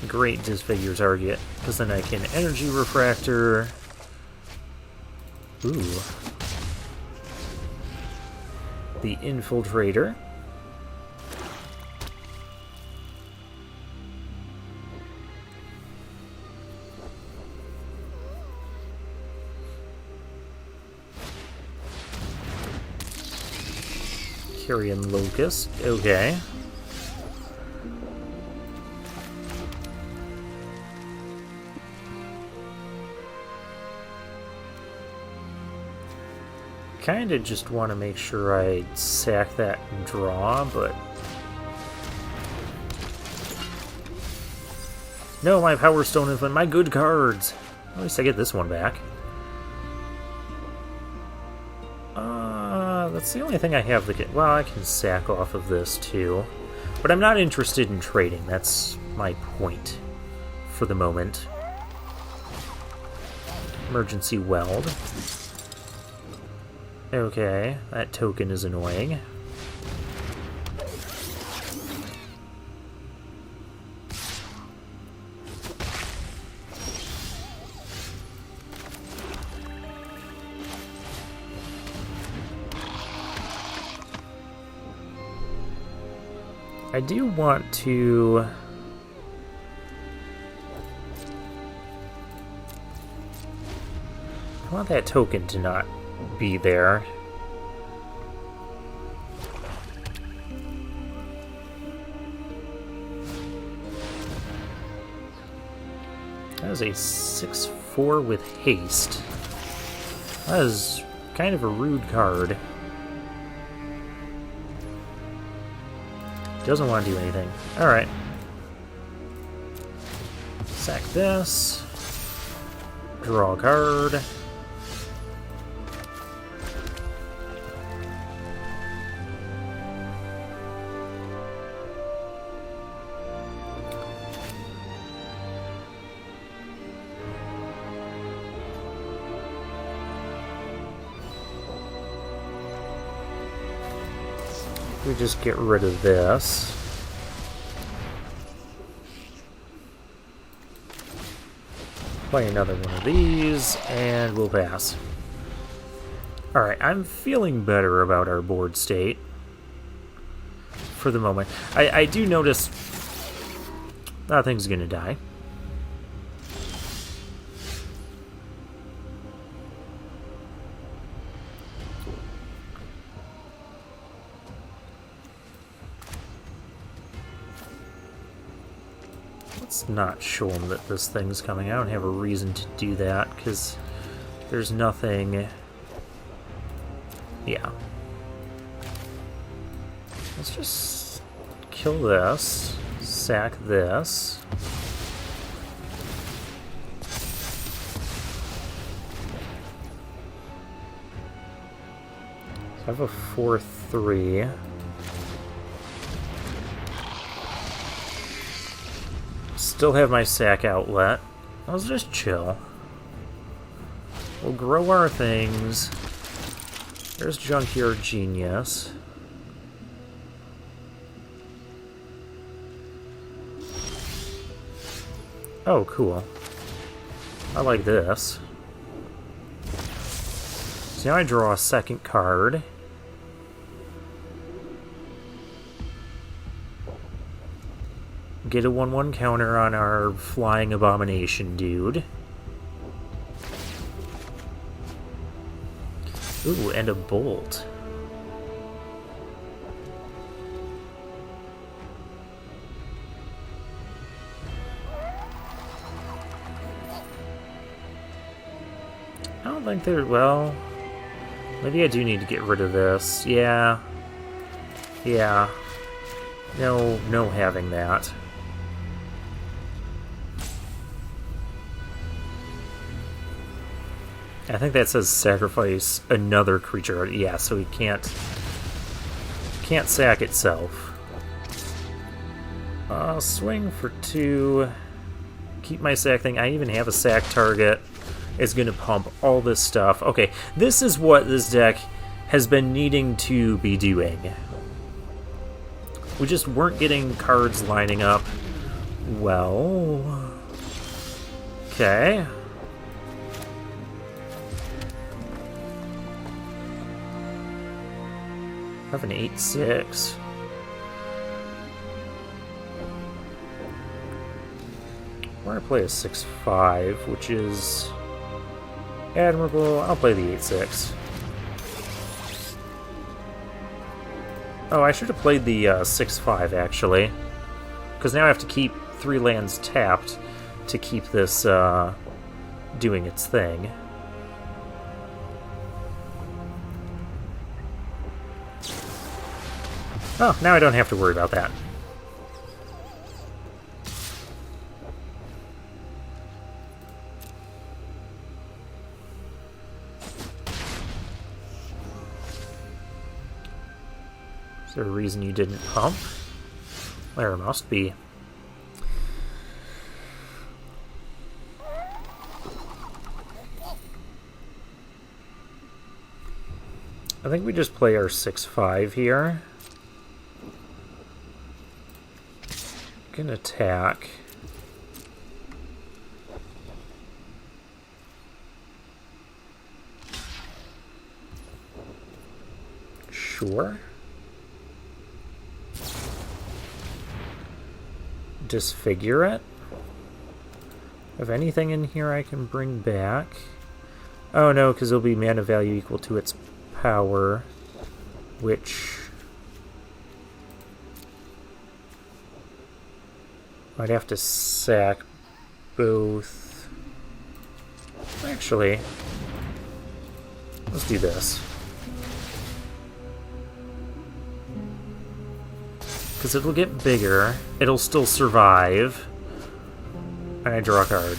Speaker 1: Great disfigure target, because then I can Energy Refractor. Ooh. The Infiltrator. Carrion Locust, okay. Kinda just want to make sure I sack that and draw, but... No, my Power Stone Infant, my good cards! At least I get this one back. That's the only thing I have that can... Well, I can sack off of this too. But I'm not interested in trading, that's my point for the moment. Emergency Weld. Okay, that token is annoying. I do want to... I want that token to not be there. That is a 6/4 with haste. That is kind of a rude card. Doesn't want to do anything. Alright. Sack this. Draw a card. We just get rid of this. Play another one of these, and we'll pass. Alright, I'm feeling better about our board state. For the moment. I do notice nothing's gonna die. Let's not show them that this thing's coming. I don't have a reason to do that, because there's nothing... Yeah. Let's just kill this, sack this. I have a 4/3. Still have my sack outlet. Let's just chill. We'll grow our things. There's Junkyard Genius. Oh, cool. I like this. So now I draw a second card. Get a 1/1 counter on our Flying Abomination dude. Ooh, and a bolt. I don't think they're... well... maybe I do need to get rid of this. Yeah. Yeah. No having that. I think that says sacrifice another creature. Yeah, so he can't sack itself. I'll swing for 2. Keep my sack thing. I even have a sack target. It's going to pump all this stuff. Okay, this is what this deck has been needing to be doing. We just weren't getting cards lining up well. Okay. I have an 8/6. We're going to play a 6/5, which is admirable. I'll play the 8/6. Oh, I should have played the 6/5, actually. Because now I have to keep 3 lands tapped to keep this doing its thing. Oh, now I don't have to worry about that. Is there a reason you didn't pump? There must be. I think we just play our 6/5 here. Can attack. Sure. Disfigure it. Have anything in here I can bring back? Oh no, because it'll be mana value equal to its power, which I'd have to sack both. Actually, let's do this. Because it'll get bigger, it'll still survive, and I draw a card.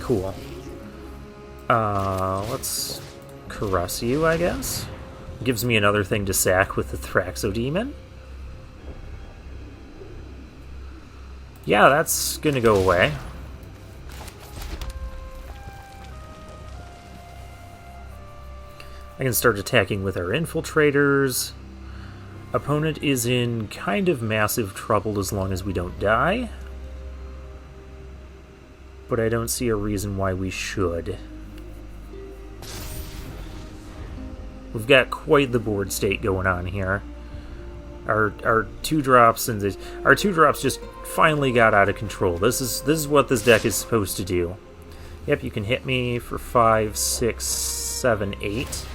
Speaker 1: Cool. Let's caress you, I guess. Gives me another thing to sack with the Thraxodemon. Yeah, that's gonna go away. I can start attacking with our infiltrators. Opponent is in kind of massive trouble as long as we don't die. But I don't see a reason why we should. We've got quite the board state going on here. Our 2-drops and our 2-drops just finally got out of control. This is what this deck is supposed to do. Yep, you can hit me for 5, 6, 7, 8.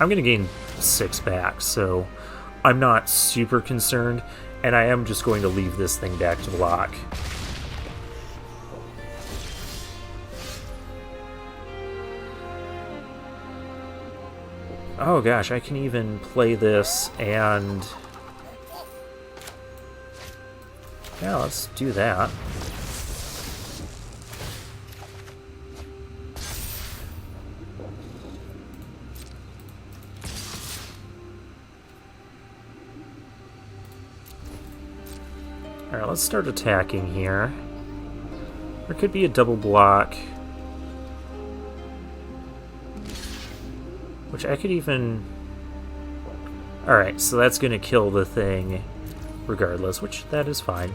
Speaker 1: I'm going to gain 6 back, so I'm not super concerned, and I am just going to leave this thing back to block. Oh gosh, I can even play this and... yeah, let's do that. Alright, let's start attacking here. There could be a double block. Which I could even... alright, so that's going to kill the thing regardless, which that is fine.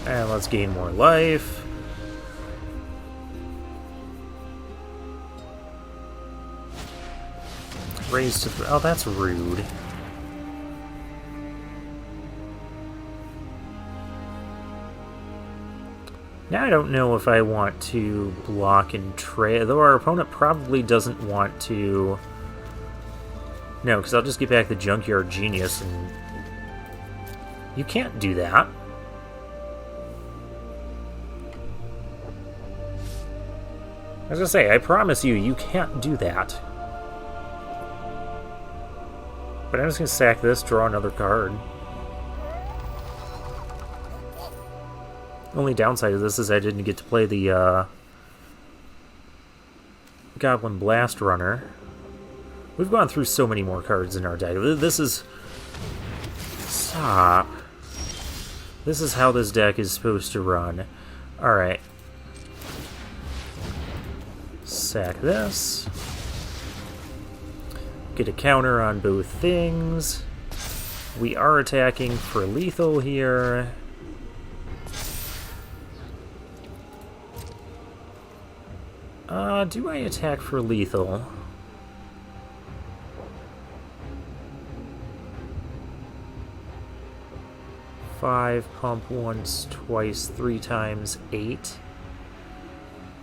Speaker 1: And let's gain more life. Raise to... oh, that's rude. Now I don't know if I want to block and trade, though our opponent probably doesn't want to... no, because I'll just get back the Junkyard Genius and... you can't do that. I was gonna say, I promise you, you can't do that. But I'm just gonna sack this, draw another card. Only downside of this is I didn't get to play the Goblin Blast Runner. We've gone through so many more cards in our deck. This is... Stop. This is how this deck is supposed to run. Alright. Sack this. Get a counter on both things. We are attacking for lethal here. Do I attack for lethal? Five, pump once, twice, 3 times, 8.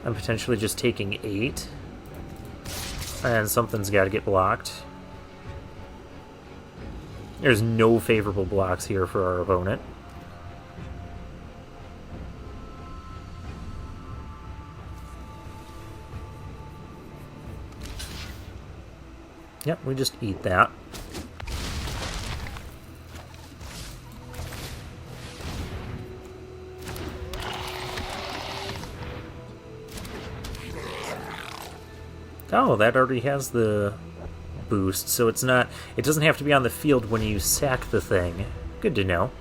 Speaker 1: I'm potentially just taking 8. And something's got to get blocked. There's no favorable blocks here for our opponent. Yep, we just eat that. Oh, that already has the boost, so it's not... It doesn't have to be on the field when you sack the thing. Good to know.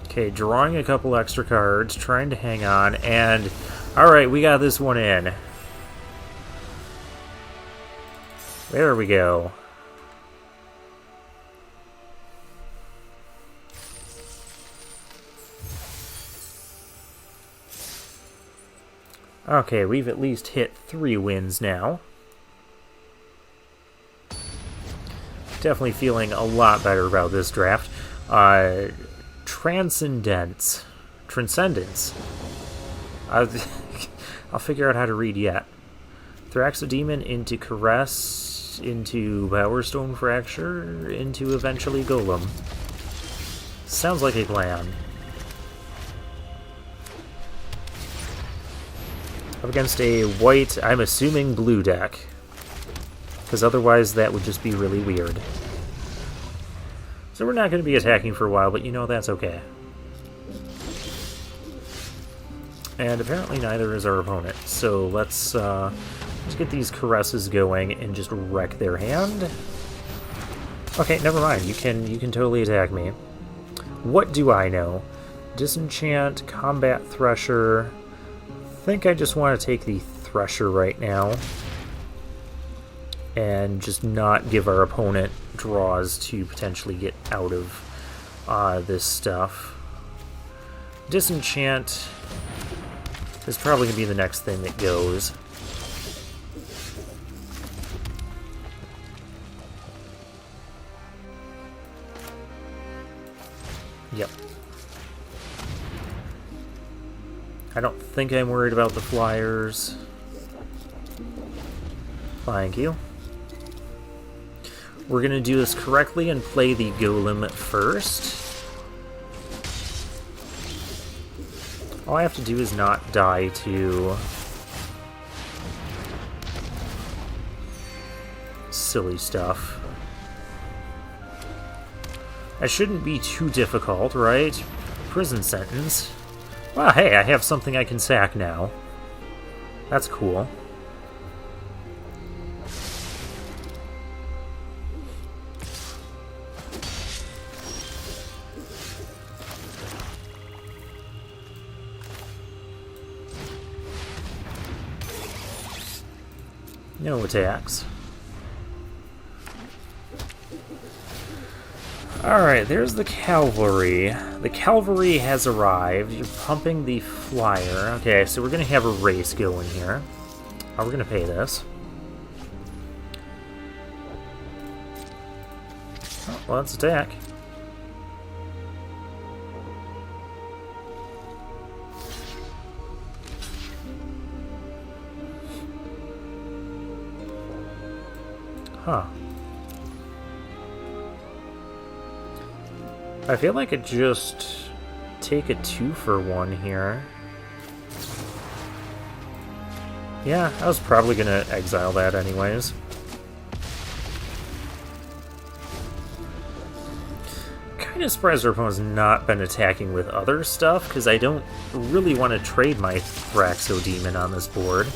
Speaker 1: Okay, drawing a couple extra cards, trying to hang on, and... Alright, we got this one in. There we go. Okay, we've at least hit 3 wins now. Definitely feeling a lot better about this draft. Transcendence. I'll figure out how to read yet. Thraxodemon into Caress, into Powerstone Fracture, into eventually Golem. Sounds like a plan. Up against a white, I'm assuming blue deck. Because otherwise that would just be really weird. So we're not going to be attacking for a while, but you know that's okay. And apparently neither is our opponent. So let's get these caresses going and just wreck their hand. Okay, never mind. You can totally attack me. What do I know? Disenchant, Combat Thresher. I think I just want to take the Thresher right now. And just not give our opponent draws to potentially get out of this stuff. Disenchant is probably going to be the next thing that goes. Yep. I don't think I'm worried about the flyers. Thank you. We're going to do this correctly and play the Golem first. All I have to do is not die to silly stuff. That shouldn't be too difficult, right? Prison sentence. Well, hey, I have something I can sack now. That's cool. No attacks. Alright, there's the cavalry. The cavalry has arrived. You're pumping the flyer. Okay, so we're going to have a race going here. How are we going to pay this? Oh, well, let's attack. Huh. I feel like I just take a 2-for-1 here. Yeah, I was probably gonna exile that anyways. kind of surprised our opponent's not been attacking with other stuff, because I don't really want to trade my Thraxo Demon on this board.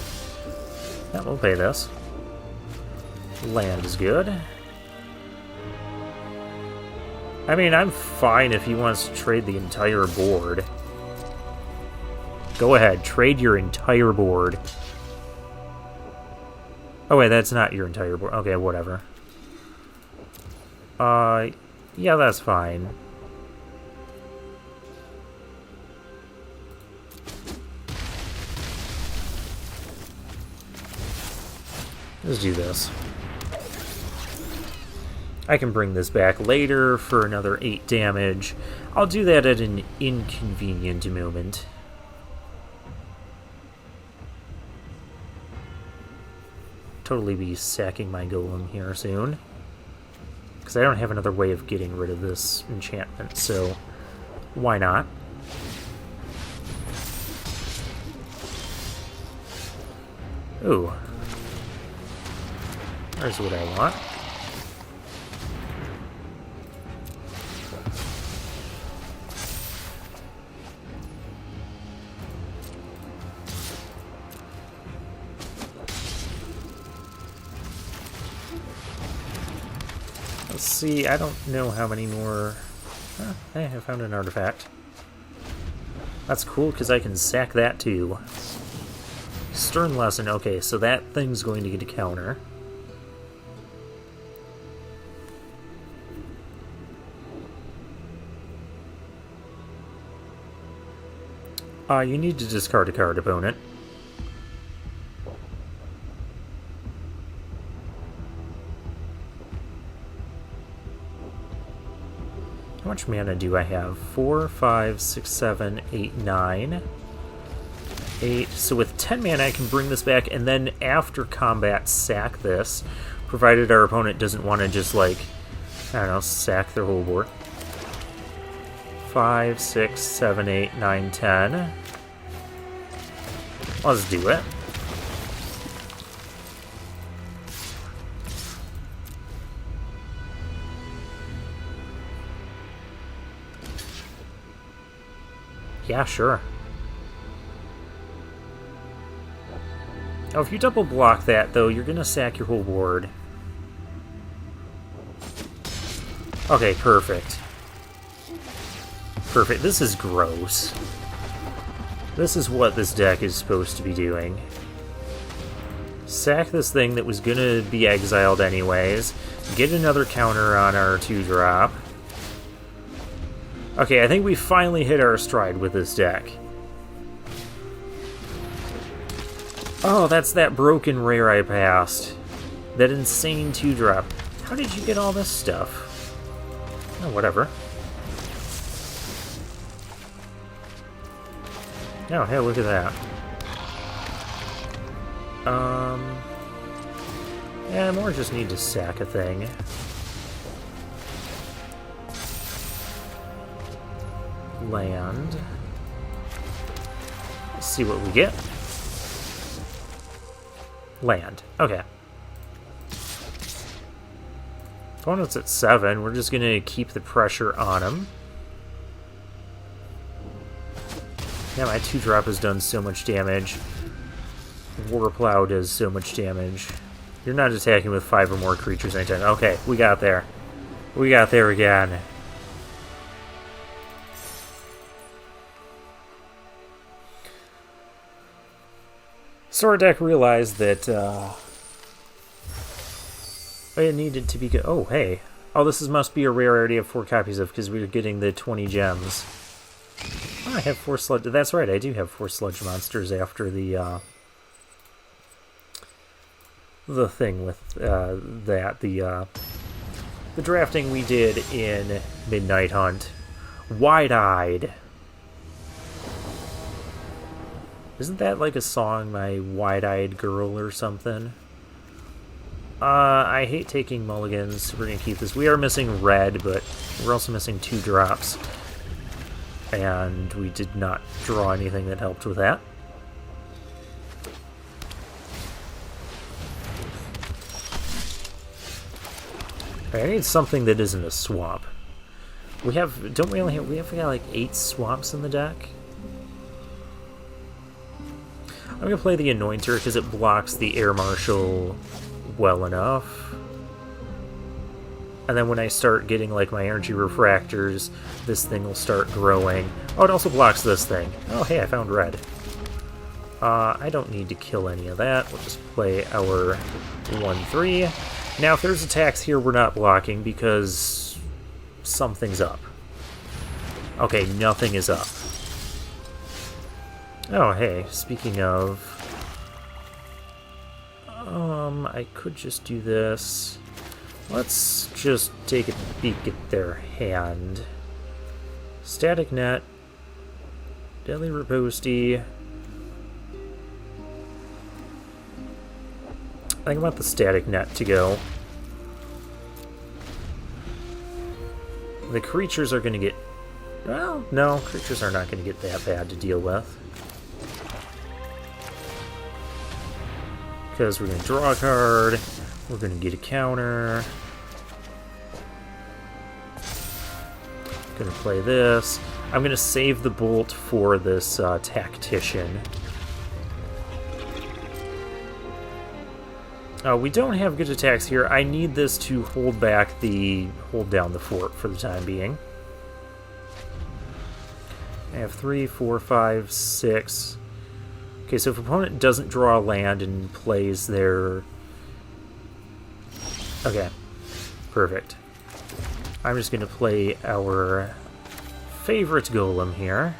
Speaker 1: Yeah, we'll pay this. Land is good. I mean, I'm fine if he wants to trade the entire board. Go ahead, trade your entire board. Oh wait, that's not your entire board. Okay, whatever. Yeah, that's fine. Let's do this. I can bring this back later for another 8 damage. I'll do that at an inconvenient moment. Totally be sacking my golem here soon. Because I don't have another way of getting rid of this enchantment, so why not? Ooh. There's what I want. Let's see, I don't know how many more... Hey, I found an artifact. That's cool, because I can sack that too. Stern Lesson, okay, so that thing's going to get a counter. You need to discard a card, opponent. How much mana do I have? 4, 5, 6, 7, 8, 9. 8. So with 10 mana I can bring this back, and then after combat sack this, provided our opponent doesn't want to just, like, I don't know, sack their whole board. 5, 6, 7, 8, 9, 10. Let's do it. Yeah, sure. Oh, if you double block that, though, you're gonna sack your whole board. Okay, perfect. Perfect. This is gross. This is what this deck is supposed to be doing. Sack this thing that was gonna be exiled anyways. Get another counter on our 2-drop. Okay, I think we finally hit our stride with this deck. Oh, that's that broken rare I passed. That insane 2-drop. How did you get all this stuff? Oh, whatever. Oh, hey, look at that. Yeah, more just need to sack a thing. Land. Let's see what we get. Land. Okay. Opponent's at 7. We're just gonna keep the pressure on him. Yeah, my 2-drop has done so much damage. Warplow does so much damage. You're not attacking with 5 or more creatures anytime. Okay, we got there. We got there again. So our deck realized that it needed to be good. Oh, hey. Oh, this must be a rare I already have 4 copies of because we were getting the 20 gems. Oh, I have 4 sludge. That's right, I do have 4 sludge monsters after the thing with the drafting we did in Midnight Hunt. Wide-eyed. Isn't that like a song, My Wide-Eyed Girl or something? I hate taking mulligans. We're gonna keep this. We are missing red, but we're also missing 2 drops. And we did not draw anything that helped with that. I need something that isn't a swamp. We have, don't we only have, we have got like 8 swamps in the deck? I'm going to play the Anointer because it blocks the Air Marshal well enough. And then when I start getting like my energy refractors, this thing will start growing. Oh, it also blocks this thing. Oh, hey, I found red. I don't need to kill any of that. We'll just play our 1-3. Now, if there's attacks here, we're not blocking because something's up. Okay, nothing is up. Oh, hey, speaking of... I could just do this. Let's just take a peek at their hand. Static Net. Deadly Riposte. I think I want the Static Net to go. The creatures are going to get... Well, no, creatures are not going to get that bad to deal with. Because we're going to draw a card, we're going to get a counter. Going to play this. I'm going to save the bolt for this Tactician. We don't have good attacks here. I need this to hold down the fort for the time being. I have 3, 4, 5, 6. Okay, so if opponent doesn't draw a land and plays their... Okay, perfect. I'm just going to play our favorite golem here.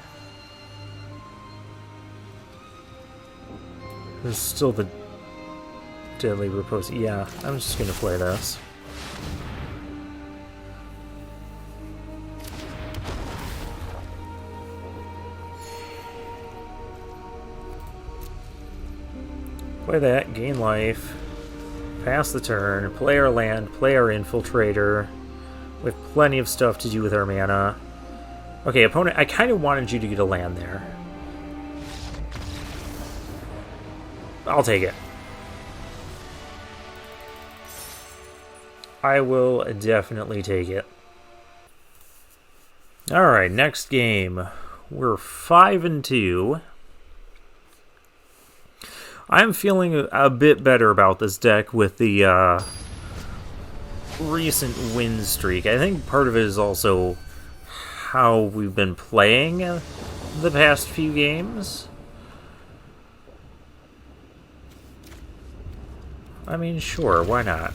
Speaker 1: There's still the Deadly Riposte. Yeah, I'm just going to play this. Play that, gain life, pass the turn, play our land, play our Infiltrator. We have plenty of stuff to do with our mana. Okay, opponent, I kind of wanted you to get a land there. I'll take it. I will definitely take it. Alright, next game. We're 5-2. I'm feeling a bit better about this deck with the recent win streak. I think part of it is also how we've been playing the past few games. I mean, sure, why not?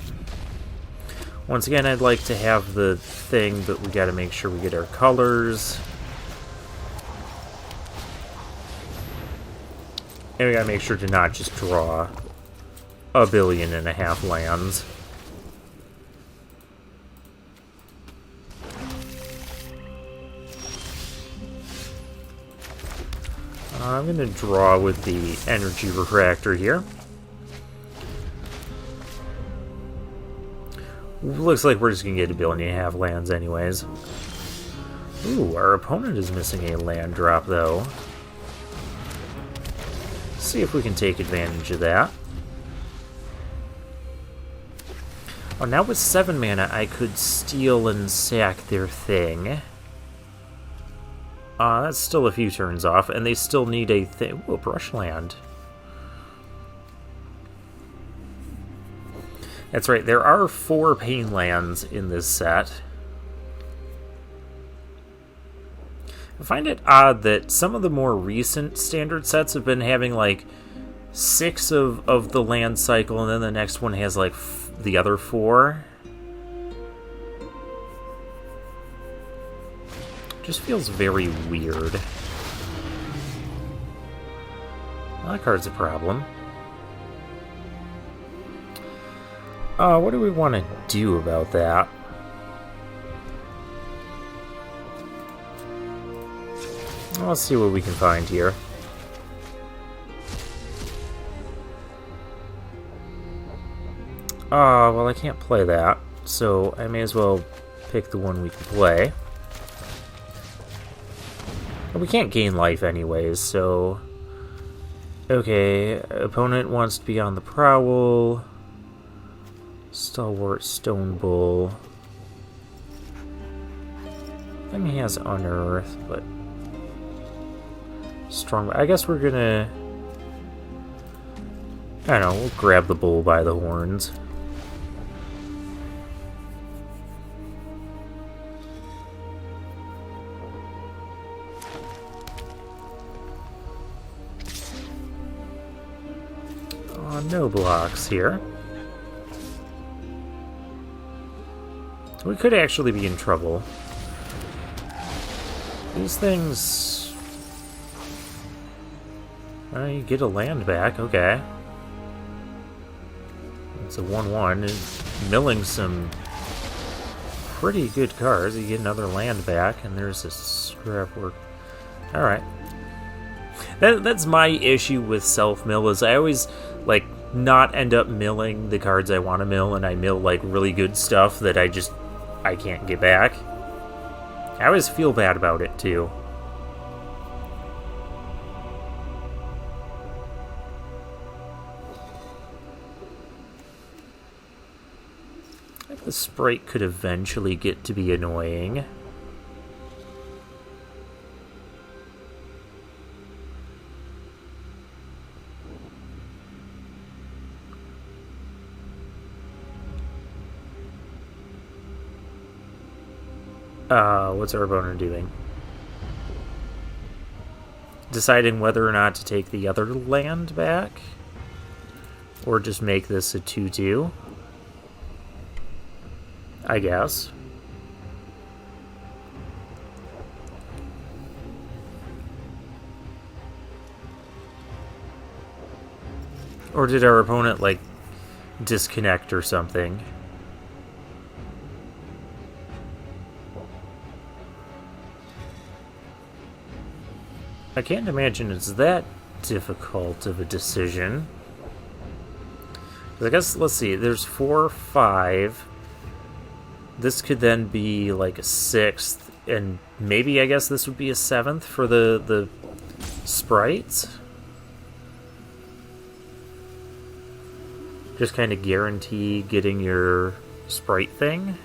Speaker 1: Once again, I'd like to have the thing, but we gotta make sure we get our colors. And we gotta make sure to not just draw 1.5 billion lands. I'm gonna draw with the energy refractor here. Looks like we're just gonna get 1.5 billion lands anyways. Ooh, our opponent is missing a land drop though. See if we can take advantage of that. Oh, now with 7 mana, I could steal and sack their thing. That's still a few turns off, and they still need a thing. Ooh, a brushland. That's right, there are 4 pain lands in this set. I find it odd that some of the more recent standard sets have been having like 6 of the land cycle, and then the next one has like the other 4. Just feels very weird. Well, that card's a problem. What do we want to do about that? Let's see what we can find here. Well, I can't play that, so I may as well pick the one we can play. But we can't gain life anyways, so... Okay, opponent wants to be on the prowl. Stalwart Stone Bull. Nothing has Unearth, but strong. I guess we're gonna... I don't know, we'll grab the bull by the horns. No blocks here. We could actually be in trouble. These things... you get a land back, okay. It's a 1-1. Milling some pretty good cards. You get another land back, and there's a scrap work. Alright. That's my issue with self-mill, is I always, like, not end up milling the cards I want to mill, and I mill, like, really good stuff that I can't get back. I always feel bad about it, too. I think the sprite could eventually get to be annoying. What's our opponent doing? Deciding whether or not to take the other land back? Or just make this a 2-2? I guess. Or did our opponent, like, disconnect or something? I can't imagine it's that difficult of a decision. I guess, let's see, there's 4, 5. This could then be like a 6th, and maybe, I guess, this would be a 7th for the sprites. Just kind of guarantee getting your sprite thing.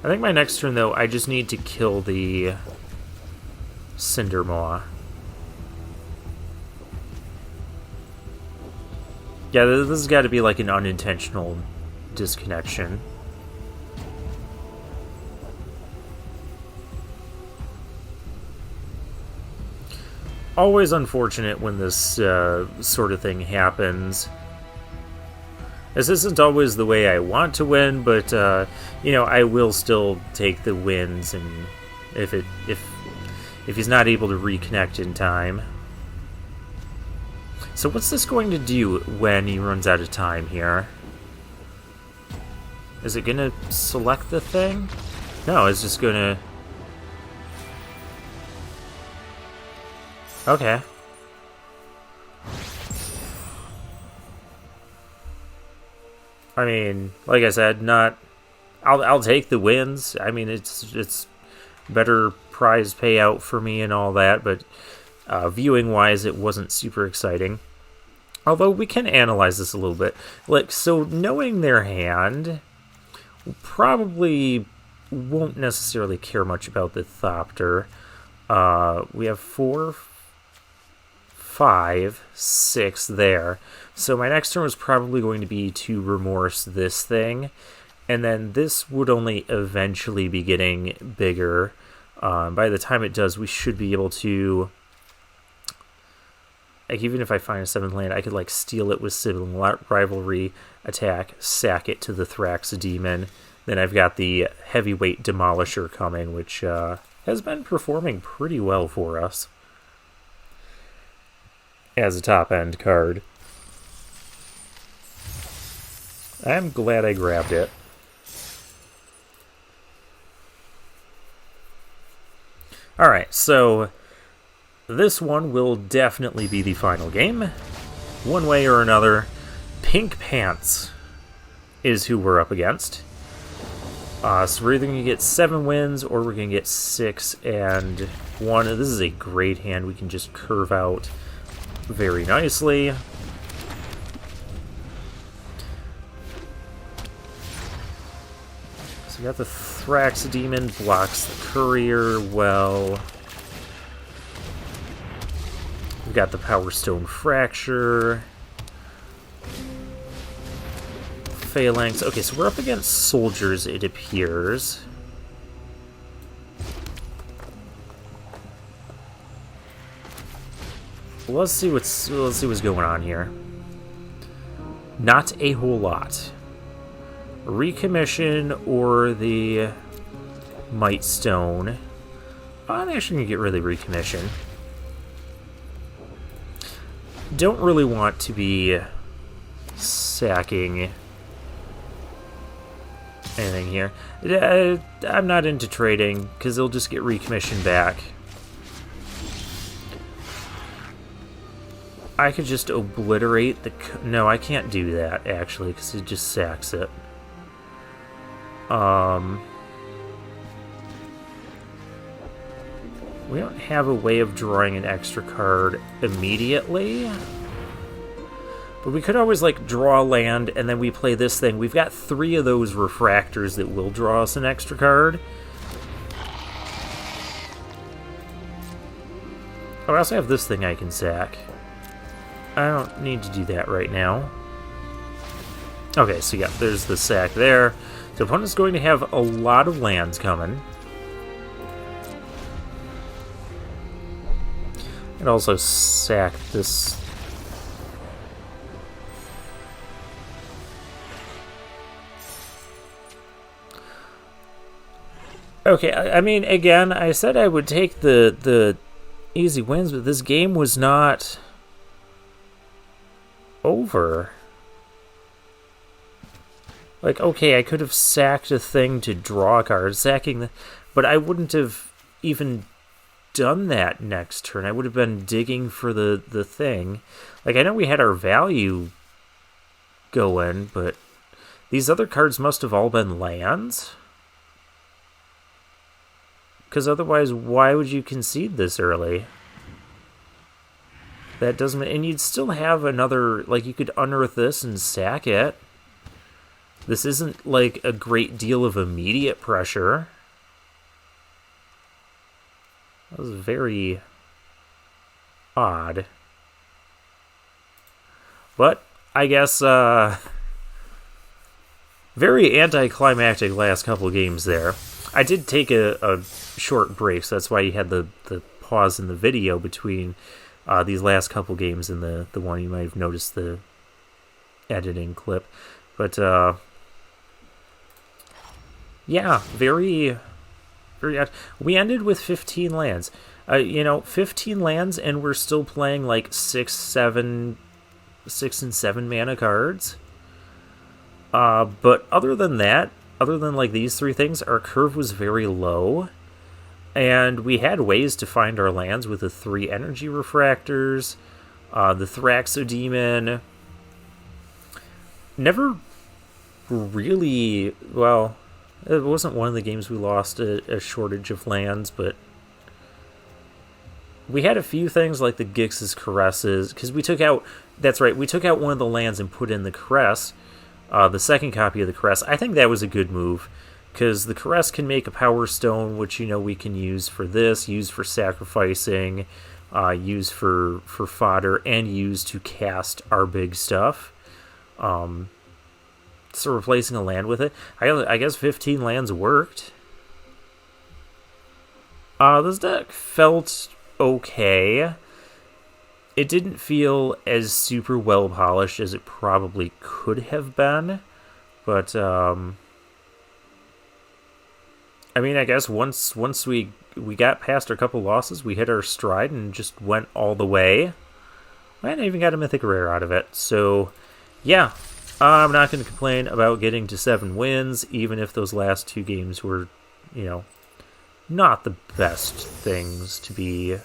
Speaker 1: I think my next turn, though, I just need to kill the Cindermaw. Yeah, this has got to be like an unintentional disconnection. Always unfortunate when this sort of thing happens. This isn't always the way I want to win, but you know, I will still take the wins, and if he's not able to reconnect in time. So what's this going to do when he runs out of time here? Is it gonna select the thing? No, it's just gonna... Okay. I mean, like I said, not... I'll take the wins. I mean, it's better prize payout for me and all that, but viewing-wise, it wasn't super exciting. Although we can analyze this a little bit. Like, so knowing their hand, probably won't necessarily care much about the Thopter. We have 4, 5, 6 there. So my next turn was probably going to be to remorse this thing. And then this would only eventually be getting bigger. By the time it does, we should be able to... Like, even if I find a 7th land, I could, like, steal it with Sibling Rivalry, attack, sack it to the Thrax Demon. Then I've got the Heavyweight Demolisher coming, which has been performing pretty well for us as a top-end card. I'm glad I grabbed it. Alright, so... this one will definitely be the final game. One way or another, Pink Pants is who we're up against. So we're either going to get 7 wins, or we're going to get 6 and 1. This is a great hand we can just curve out very nicely. We got the Thrax Demon, blocks the Courier well. We got the Power Stone Fracture. Phalanx. Okay, so we're up against soldiers, it appears. Let's see what's going on here. Not a whole lot. Recommission or the Might Stone. I'm actually gonna get rid of the Recommission. Don't really want to be sacking anything here. I'm not into trading because they'll just get recommissioned back. I could just obliterate the... No, I can't do that, actually, because it just sacks it. We don't have a way of drawing an extra card immediately. But we could always, like, draw land, and then we play this thing. We've got 3 of those refractors that will draw us an extra card. Oh, I also have this thing I can sack. I don't need to do that right now. Okay, so yeah, there's the sack there. The opponent's going to have a lot of lands coming. And also sack this. Okay, I mean, again, I said I would take the easy wins, but this game was not over. Like, okay, I could have sacked a thing to draw a card, but I wouldn't have even done that next turn. I would have been digging for the thing. Like, I know we had our value going, but these other cards must have all been lands. Because otherwise, why would you concede this early? That doesn't... And you'd still have another... Like, you could unearth this and sack it. This isn't, like, a great deal of immediate pressure. That was very odd. But, I guess, very anticlimactic last couple games there. I did take a short break, so that's why you had the pause in the video between these last couple games and the one you might have noticed the editing clip. But, yeah, very odd. We ended with 15 lands. 15 lands, and we're still playing like 6 and 7 mana cards. But other than that, other than like these 3 things, our curve was very low. And we had ways to find our lands with the 3 energy refractors, the Thraxodemon. Never really, well, it wasn't one of the games we lost a shortage of lands, but we had a few things like the Gix's Caresses, because we took out, that's right, we took out one of the lands and put in the Caress, the second copy of the Caress. I think that was a good move, because the Caress can make a Power Stone, which, we can use for this, use for sacrificing, use for fodder, and use to cast our big stuff. So replacing a land with it. I guess 15 lands worked. This deck felt okay. It didn't feel as super well polished as it probably could have been. But, I mean, I guess once we got past our couple losses, we hit our stride and just went all the way. And I even got a Mythic Rare out of it. So, yeah. I'm not going to complain about getting to 7 wins, even if those last 2 games were, not the best things to be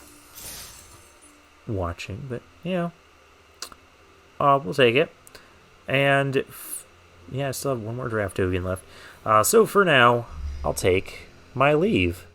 Speaker 1: watching. But, we'll take it. And, I still have one more draft token left. So for now, I'll take my leave.